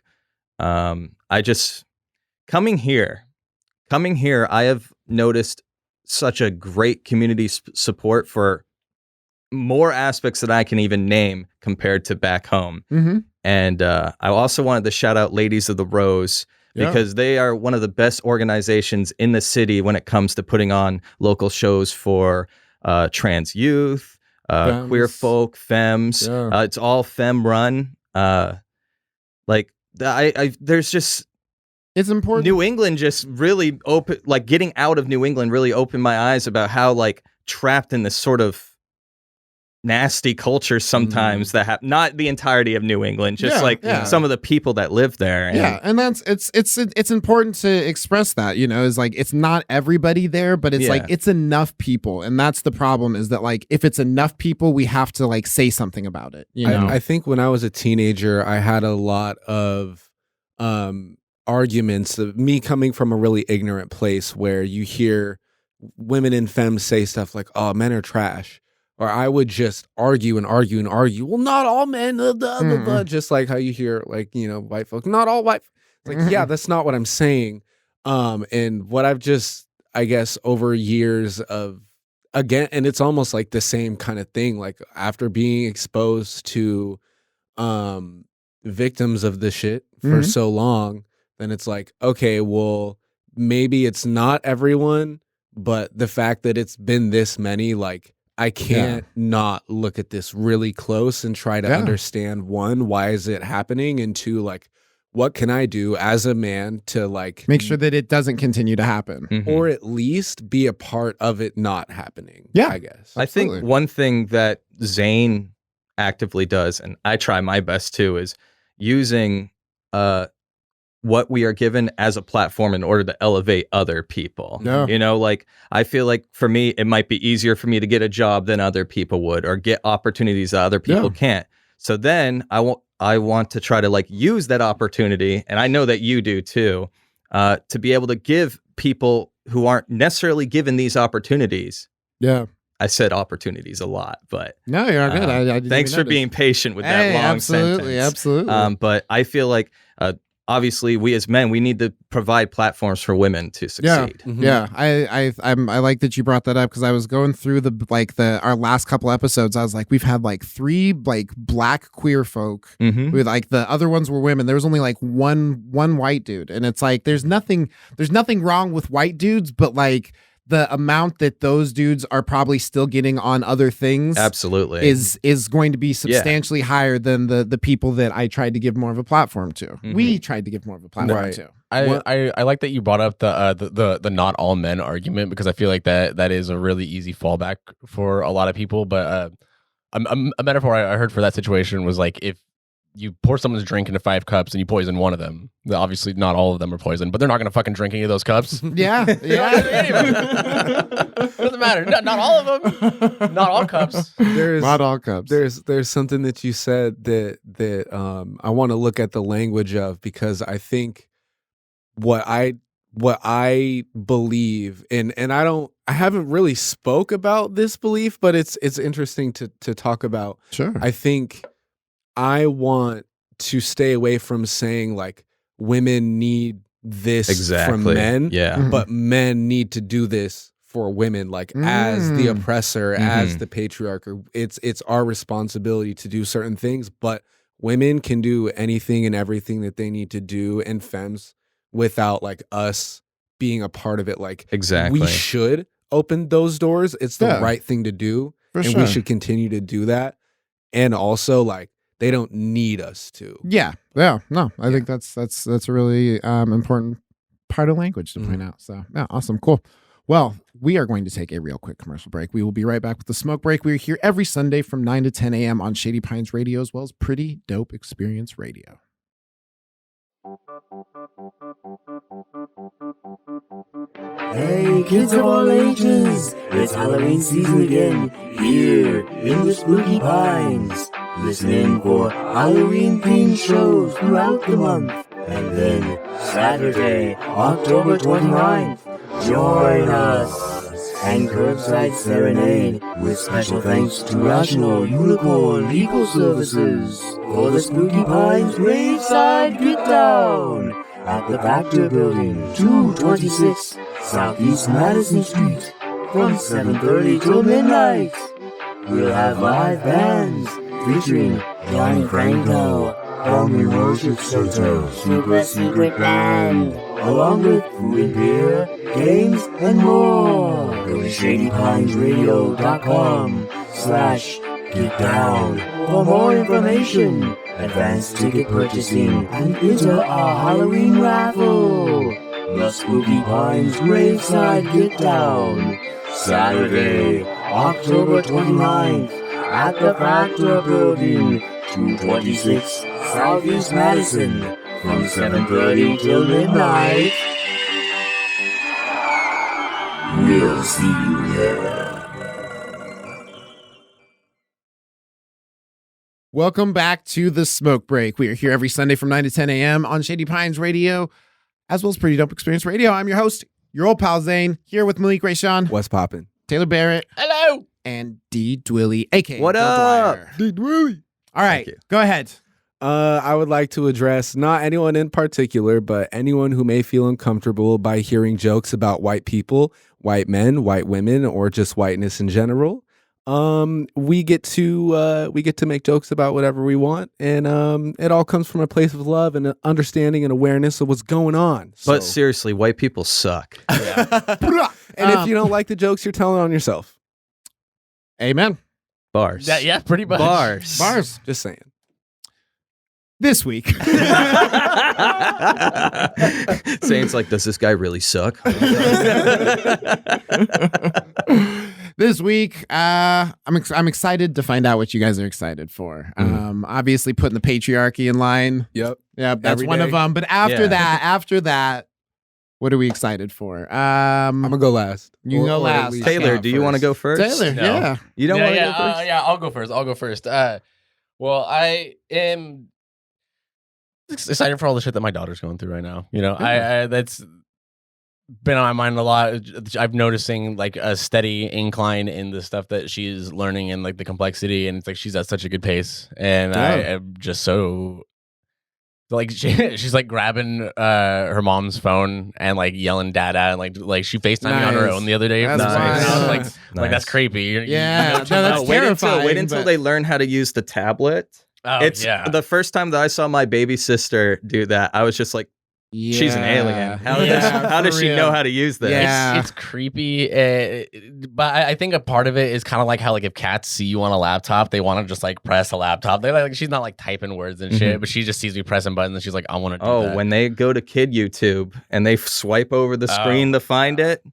I just coming here, I have noticed such a great community support for more aspects that I can even name compared to back home. Mm-hmm. And I also wanted to shout out Ladies of the Rose, because they are one of the best organizations in the city when it comes to putting on local shows for trans youth, queer folk, femmes. It's all femme run. There's just, it's important. New England just really getting out of New England really opened my eyes about how like trapped in this sort of nasty culture sometimes that not the entirety of New England, just some of the people that live there. And that's it's important to express that, is like it's not everybody there, but it's like it's enough people, and that's the problem, is that like if it's enough people, we have to like say something about it. I think when I was a teenager, I had a lot of arguments of me coming from a really ignorant place where you hear women and femmes say stuff like, "Oh, men are trash." Or I would just argue and argue and argue. Well, not all men, just like how you hear, like, white folk, not all white. It's like, yeah, that's not what I'm saying. And what I've just, I guess, over years of, again, and it's almost like the same kind of thing. Like after being exposed to victims of this shit for so long, then it's like, okay, well, maybe it's not everyone, but the fact that it's been this many, like, I can't not look at this really close and try to understand, one, why is it happening? And two, like, what can I do as a man to like make sure that it doesn't continue to happen, or at least be a part of it not happening? Yeah, I guess. I think one thing that Zane actively does, and I try my best too, is using what we are given as a platform in order to elevate other people. Like I feel like for me, it might be easier for me to get a job than other people would, or get opportunities that other people can't. So then I want to try to like use that opportunity, and I know that you do too, to be able to give people who aren't necessarily given these opportunities. Yeah. I said opportunities a lot, but no, you're good. I thanks for being patient with that long sentence. Absolutely. But I feel like obviously we as men, we need to provide platforms for women to succeed. I like that you brought that up, because I was going through our last couple episodes. I was like, we've had like 3 like black queer folk with like the other ones were women. There was only like one white dude, and it's like there's nothing wrong with white dudes, but like the amount that those dudes are probably still getting on other things absolutely is going to be substantially higher than the people that I tried to give more of a platform to. We tried to give more of a platform to. I like that you brought up the not all men argument, because I feel like that is a really easy fallback for a lot of people. But a metaphor I heard for that situation was like, if you pour someone's drink into 5 cups and you poison one of them, obviously not all of them are poisoned, but they're not going to fucking drink any of those cups. Doesn't matter. Not all of them. Not all cups. Not all cups. There's something that you said that I want to look at the language of, because I think what I believe, and I haven't really spoke about this belief, but it's interesting to talk about. Sure. I think I want to stay away from saying like women need this from men, but men need to do this for women, like as the oppressor, as the patriarch. It's our responsibility to do certain things, but women can do anything and everything that they need to do, and femmes, without like us being a part of it. Like we should open those doors. It's the right thing to do, and we should continue to do that. And also like, they don't need us to. I think that's a really important part of language to point out. So yeah, awesome, cool. Well, we are going to take a real quick commercial break. We will be right back with the Smoke Break. We're here every Sunday from 9 to 10 a.m. on Shady Pines Radio, as well as Pretty Dope Experience Radio. Hey, kids of all ages, it's Halloween season again, here in the Spooky Pines. Listen in for Halloween-themed shows throughout the month. And then, Saturday, October 29th, Join us and Curbside Serenade with special thanks to Rational Unicorn Legal Services for the Spooky Pines Graveside Get Down at the Factor Building, 226 Southeast Madison Street from 7:30 till midnight. We'll have live bands featuring Johnny Franco, Only Worship Soto, Super Secret Band, along with food and beer, games, and more. Go to ShadyPinesRadio.com/getdown for more information, advanced ticket purchasing, and enter our Halloween raffle. The Spooky Pines Graveside Get Down, Saturday, October 29th, at the Factor Building, 226 Southeast Madison, from 7:30 till midnight. We'll see you there. Welcome back to the Smoke Break. We are here every Sunday from 9 to 10 a.m. on Shady Pines Radio, as well as Pretty Dope Experience Radio. I'm your host, your old pal Zane, here with Malik Rayshawn, What's poppin'? Taylor Barrett, Hello. and DDwili, aka What Bill up? Dwyer. DDwili. All right, you. go ahead. I would like to address not anyone in particular, but anyone who may feel uncomfortable by hearing jokes about white people, white men, white women, or just whiteness in general. We get to make jokes about whatever we want, and it all comes from a place of love and understanding and awareness of what's going on. But So- seriously, white people suck. and if you don't like the jokes, you're telling on yourself. Amen. Bars. Yeah, pretty much. Bars. Bars. Just saying. This week. Saint's like, does this guy really suck? This week, I'm excited to find out what you guys are excited for. Obviously, putting the patriarchy in line. Yep. Yeah, that's Every one day. of them. But after Yeah. that, what are we excited for? I'm gonna go last. You go Or at last. least Taylor, not do you want to first. go first? Taylor, No. yeah. You don't want to go first? Yeah, I'll go first. Well, I am excited for all the shit that my daughter's going through right now. You know, I that's been on my mind a lot. I'm noticing like a steady incline in the stuff that she's learning and like the complexity, and it's like she's at such a good pace, and I am just so like she's like grabbing her mom's phone and like yelling dada, and like she FaceTimed me on her Nice. own the other day. That's And I was wild. like Nice. that's creepy. Yeah, no, that's wait terrifying. until but- they learn how to use the tablet. Oh, It's yeah. the first time that I saw my baby sister do that. I was just like, she's an alien. How does for she real. know how to use this? Yeah. It's creepy, but I think a part of it is kind of like how like if cats see you on a laptop, they want to just like press a laptop. They like she's not like typing words and shit, but she just sees me pressing buttons and she's like, I want to do that. When they go to kid YouTube and they swipe over the screen to find it,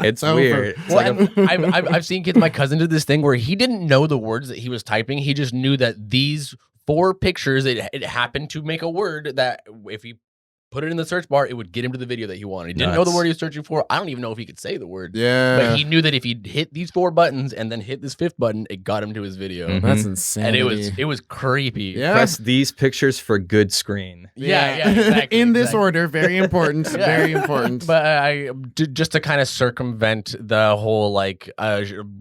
it's over. weird. It's Well, like and I've seen kids. My cousin did this thing where he didn't know the words that he was typing. He just knew that these 4 pictures, it happened to make a word that if he put it in the search bar, it would get him to the video that he wanted. He didn't know the Nuts. word he was searching for. I don't even know if he could say the word. Yeah. But he knew that if he hit these 4 buttons and then hit this 5th button, it got him to his video. Mhm. That's insane. And it was creepy. Yeah. press these pictures for good screen. Yeah, exactly. In this exactly. order, very important. Yeah. Very important. But just to kind of circumvent the whole like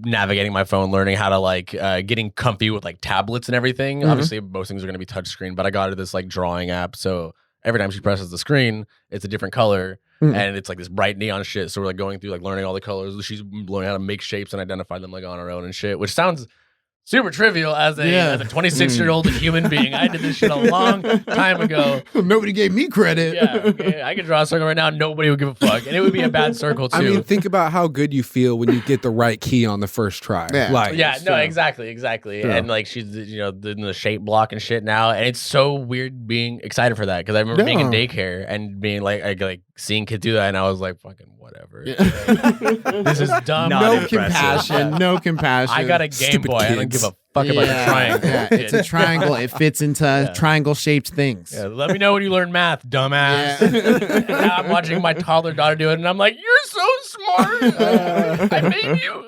navigating my phone, learning how to like getting comfy with like tablets and everything. Mhm. Obviously, most things are going to be touchchering, but I got her this like drawing app. So every time she presses the screen, it's a different color. Mhm. And it's like this bright neon shit. So we're like going through like learning all the colors. She's learning how to make shapes and identify them like on her own and shit, which sounds super trivial as a 26-year-old human being. I did this shit a long time ago. Nobody gave me credit. Yeah, I could draw a circle right now. Nobody would give a fuck, and it would be a bad circle too. I mean, think about how good you feel when you get the right key on the first try. Yeah. Like, yeah, no, exactly. Yeah. And like she's doing the shape block and shit now, and it's so weird being excited for that because I remember being in daycare and being like seeing kids do that, and I was like, fucking whatever. This is dumb. Not No impressive. compassion. No compassion. I got a Game Stupid Boy. I don't kids. give a fuck about the triangle. Yeah, it's a triangle. It fits into triangle-shaped things. Yeah, let me know when you learn math, dumbass. Now I'm watching my toddler daughter do it, and I'm like, you're so smart. I made you.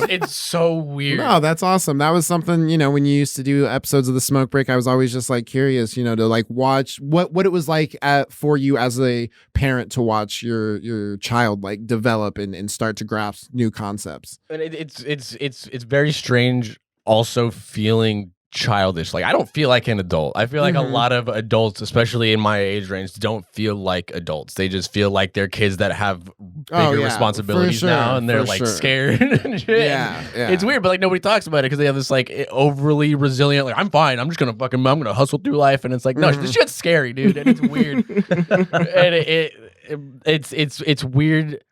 It's so weird. No, that's awesome. That was something, when you used to do episodes of the Smoke Break, I was always just like curious, to like watch what it was like for you as a parent to watch your child like develop and start to grasp new concepts. And it's very strange also feeling childish. Like I don't feel like an adult. I feel like a lot of adults, especially in my age range, don't feel like adults. They just feel like they're kids that have bigger responsibilities now, and they're like scared and shit. Yeah, It's weird, but like nobody talks about it because they have this like overly resilient, like I'm fine, I'm gonna hustle through life, and it's like no, this shit's scary, dude, and it's weird, and it's weird.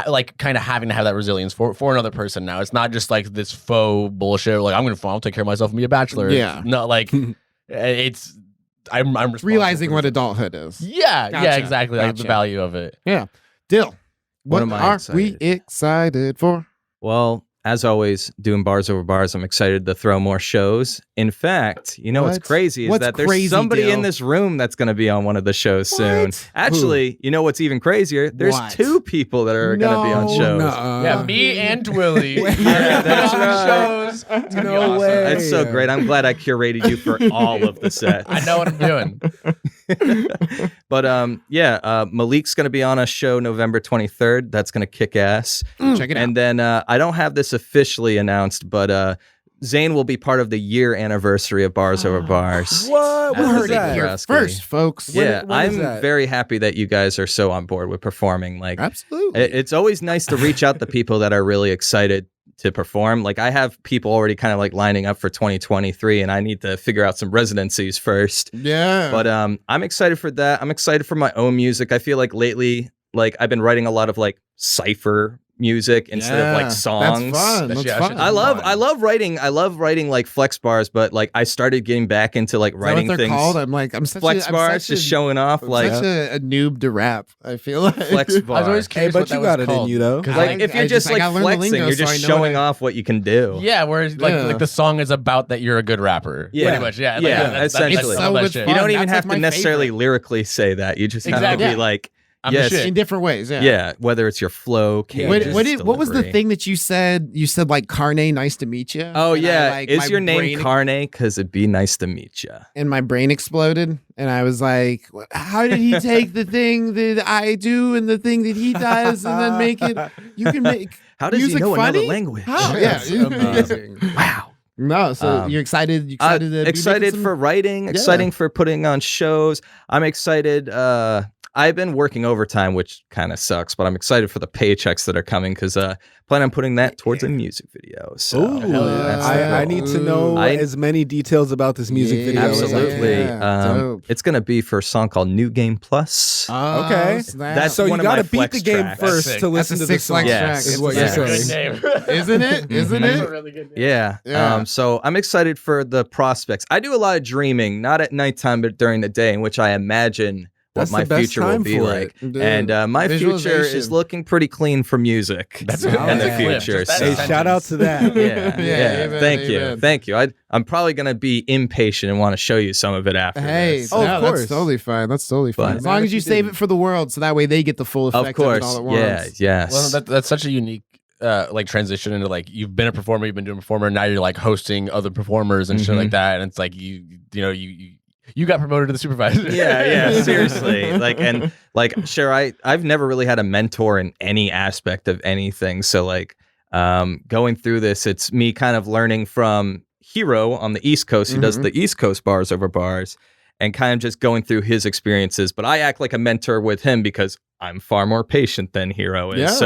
Like kind of having to have that resilience for another person now. It's not just like this faux bullshit. Like I'll take care of myself and be a bachelor. Yeah. No, like I'm realizing what adultthard is. Yeah. Gotcha. Yeah. Exactly. Like the value of it. Yeah. Dill, what am I are excited? we excited for? Well, as always, doing Bars Over Bars, I'm excited to throw more shows. In fact, what's crazy is that there's somebody in this room that's going to be on one of the shows soon. Actually, you know what's even crazier? There's two people that are going to be on shows. Yeah, me and Dwili. Yeah, that's right. Shows. No way. That's so great. I'm glad I curated you for all of the sets. I know what I'm doing. But Malik's going to be on a show November 23rd. That's going to kick ass. Check it out. And then I don't have this officially announced, but Zane will be part of the year anniversary of Bars Over Bars. What? We heard that Here first, folks. Yeah, when is I'm that? very happy that you guys are so on board with performing. Like, Absolutely. it's always nice to reach out to people that are really excited to perform. Like, I have people already kind of like lining up for 2023, and I need to figure out some residencies first. Yeah. But I'm excited for that. I'm excited for my own music. I feel like lately, like I've been writing a lot of like cypher music instead of like songs. That's fun. That's fun. I love writing like flex bars, but like I started getting back into like writing what they're things. Called? I'm such flex bars, just showing off like such a noob to rap. I feel like flex bar. I was always curious but you got it in you though. Like if you're just like flexing, you're just showing off what you can do. Yeah, whereas like the song is about that you're a good rapper. Yeah. Pretty much. Yeah. Essentially. It's so much fun. You don't even That's, have like, to my necessarily favorite. lyrically say that. You just have to be like, I'm the shit. in different ways. Yeah. yeah, whether it's your flow, cadence, What was the delivery. thing that you said? You said like Carne, nice to meet you. Oh And yeah, I, like, is my your name brain- Carne? Because it'd be nice to meet you. And my brain exploded, and I was like, "How did he take the thing that I do and the thing that he does, and then make it? You can make How does he music know funny? another language? How? Yeah, That's amazing. Wow. No, so you're excited? You excited to be excited making some- for writing, exciting for putting on shows. I'm excited. I've been working overtime, which kind of sucks, but I'm excited for the paychecks that are coming because plan on putting that towards a music video. So I need to know as many details about this music video. absolutely. Dope. It's going to be for a song called New Game Plus. Okay. That's So one you of my got to beat flex the game tracks. first That's to listen That's to a the song. six-flex Yes. track. Is what Yes. you're Good saying. name. Isn't it? Isn't That's a it? really good name. Yeah. Yeah. So I'm excited for the prospects. I do a lot of dreaming, not at nighttime, but during the day, in which I imagine That's what the my best future will time be for like. it. Dude, And my future visualization. is looking pretty clean for music That's in a the good clip. future. Just that So. Hey, shout out to that. Yeah, Yeah, amen, amen. Thank you. I'm probably gonna be impatient and want to show you some of it after. Hey, this. Oh, of no, course. that's totally fine. That's totally fine. But- As long as you save it for the world, so that way they get the full effect Of course, it all at once. yes. Well, that's such a unique like transition into like you've been a performer, you've been doing a performer, now you're like hosting other performers and shit like that, and it's like you got promoted to the supervisor. Yeah, seriously. Sure, I've never really had a mentor in any aspect of anything. So like going through this, it's me kind of learning from Hero on the East Coast who does the East Coast Bars Over Bars and kind of just going through his experiences. But I act like a mentor with him because I'm far more patient than Hero is.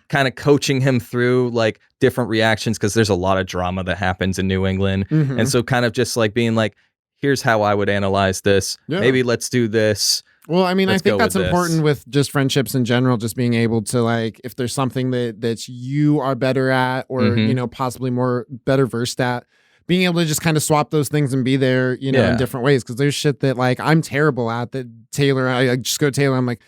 Kind of coaching him through like different reactions because there's a lot of drama that happens in New England. And so kind of just like being like, here's how I would analyze this. Yeah. Maybe let's do this. Well, I mean, Let's I think go that's with this. important with just friendships in general, just being able to like, if there's something that you are better at or, possibly more better versed at, being able to just kind of swap those things and be there, in different ways. Cause there's shit that like I'm terrible at that Taylor, I just go to Taylor. I'm like,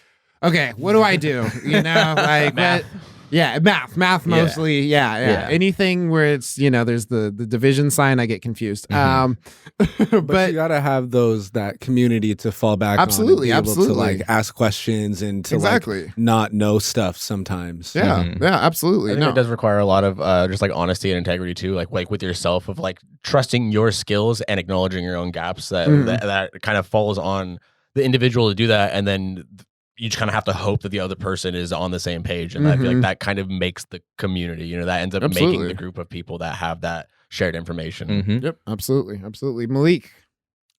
okay, what do I do? Like, Yeah, math mostly. Yeah. Yeah. Anything where it's, there's the division sign, I get confused. But you gotta have that community to fall back Absolutely, on and be able to absolutely. like ask questions and to Exactly. like not know stuff sometimes. yeah, absolutely. I think it does require a lot of just like honesty and integrity too, like with yourself, of like trusting your skills and acknowledging your own gaps. That kind of falls on the individual to do that, and then you just kind of have to hope that the other person is on the same page, and I feel like that kind of makes the community. That ends up making the group of people that have that shared information. Yep, absolutely. Malik,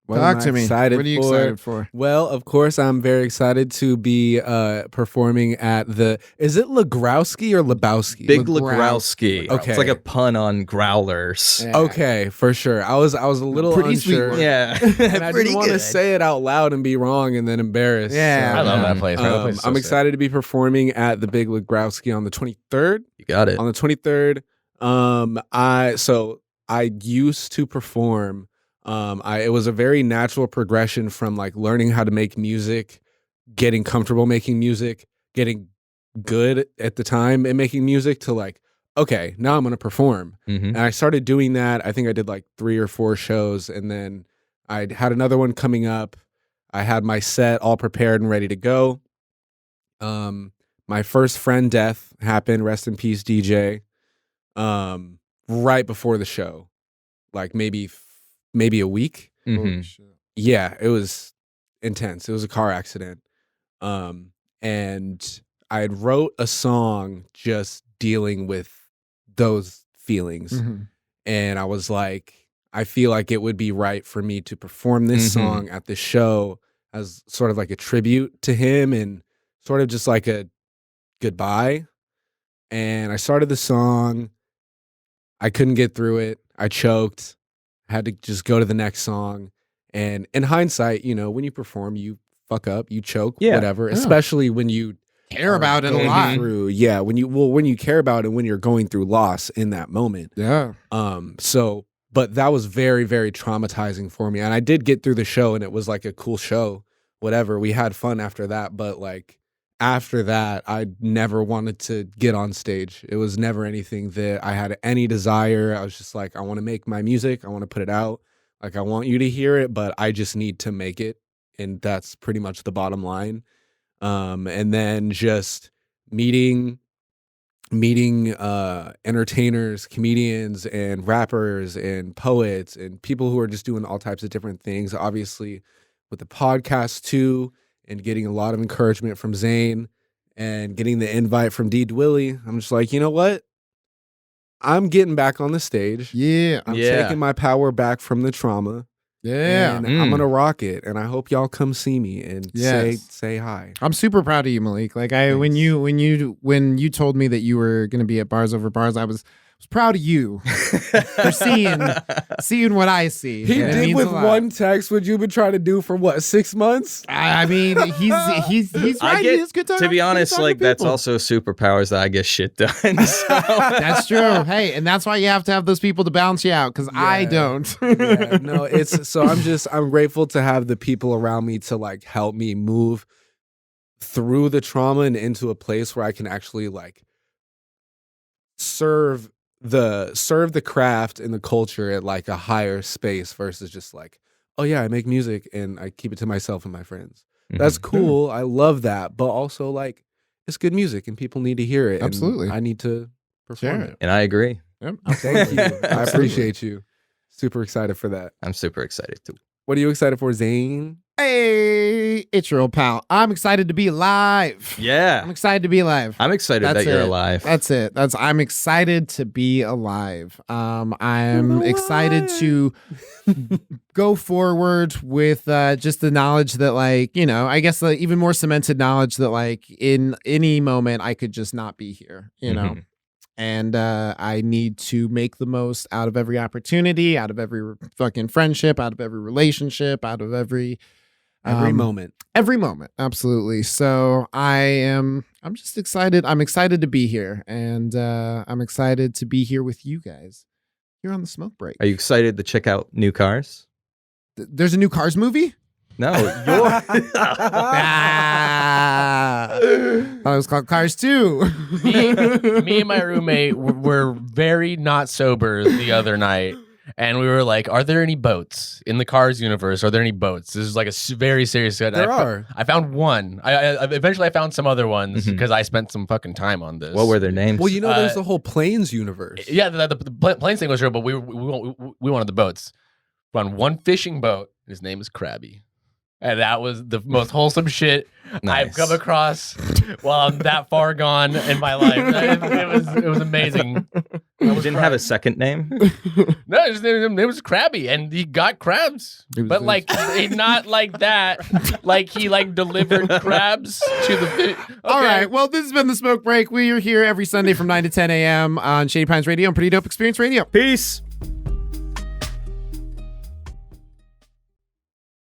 What talk am I to me. excited What are you for? excited for? Well, of course, I'm very excited to be performing at is it Legrowski or Lebowski? Big Legrowski. Legrowski. Okay. It's like a pun on growlers. Yeah. Okay, for sure. I was a little Pretty sweet unsure. one. Yeah. And I didn't want to say it out loud and be wrong and then embarrassed. Yeah. I love that place. That place is so I'm sick. excited to be performing at the Big Legrowski on the 23rd. You got it. On the 23rd, I used to perform. It was a very natural progression from like learning how to make music, getting comfortable making music, getting good at the time at making music, to like, okay, now I'm going to perform. And I started doing that. I think I did like 3 or 4 shows, and then I had another one coming up. I had my set all prepared and ready to go. My first friend death happened, rest in peace, DJ, right before the show, like maybe a week. Holy shit. Yeah, it was intense. It was a car accident. And I had wrote a song just dealing with those feelings. And I was like, I feel like it would be right for me to perform this song at the show as sort of like a tribute to him and sort of just like a goodbye. And I started the song. I couldn't get through it. I choked. Had to just go to the next song. And in hindsight, when you perform, you fuck up, you choke, whatever. Yeah. Especially when you Care about it a going lot. through, when you care about it, when you're going through loss in that moment. Yeah. But that was very, very traumatizing for me. And I did get through the show, and it was like a cool show, whatever. We had fun after that. But like after that, I never wanted to get on stage. It was never anything that I had any desire. I was just like, I want to make my music. I want to put it out. Like, I want you to hear it, but I just need to make it. And that's pretty much the bottom line. And then just meeting entertainers, comedians, and rappers, and poets, and people who are just doing all types of different things. Obviously, with the podcast too, and getting a lot of encouragement from Zane, and getting the invite from DDwili. I'm just like, you know what? I'm getting back on the stage. Yeah. I'm taking my power back from the trauma. Yeah. And I'm gonna rock it, and I hope y'all come see me and say hi. I'm super proud of you, Malik. Like when you told me that you were going to be at Bars Over Bars, I was proud of you for seeing what I see. He And it did means with a lot. one text what you've been trying to do for what, 6 months? I mean, he's right. He has good time. To be honest, good time like to that's people. also superpowers that I get shit done. So. That's true. Hey, and that's why you have to have those people to balance you out, because I don't. No, it's so I'm grateful to have the people around me to like help me move through the trauma and into a place where I can actually like serve the craft and the culture at like a higher space versus just like, oh yeah, I make music and I keep it to myself and my friends. That's cool. I love that. But also like it's good music and people need to hear it. Absolutely. And I need to perform it. And I agree. Yep. Thank you. I appreciate you. Super excited for that. I'm super excited too. What are you excited for, Zane? Hey, it's your old pal. I'm excited to be alive. Yeah. I'm excited to be alive. I'm excited That's that you're it. alive. That's it. I'm excited to be alive. I'm excited to go forward with just the knowledge that, like, I guess the even more cemented knowledge that, like, in any moment I could just not be here, And I need to make the most out of every opportunity, out of every fucking friendship, out of every relationship, out of every moment. Every moment, absolutely. So I'm just excited. I'm excited to be here, and I'm excited to be here with you guys here on the Smoke Break. Are you excited to check out new cars? There's a new Cars movie? No, you're. Thought it was called Cars 2. Me and my roommate were very not sober the other night. And we were like, are there any boats in the Cars universe? Are there any boats? This is like a very serious. There are. I found one. I eventually I found some other ones because I spent some fucking time on this. What were their names? Well, there's the whole planes universe. Yeah, the planes thing was real, but we wanted the boats. On one fishing boat, his name is Krabby. And that was the most wholesome shit I've come across while I'm that far gone in my life. It was amazing. You didn't have a second name? No, his name was Krabby, and he got crabs, but like not like that. Like he delivered crabs to the. Okay. All right. Well, this has been the Smoke Break. We are here every Sunday from 9 to 10 a.m. on Shady Pines Radio and Pretty Dope Experience Radio. Peace.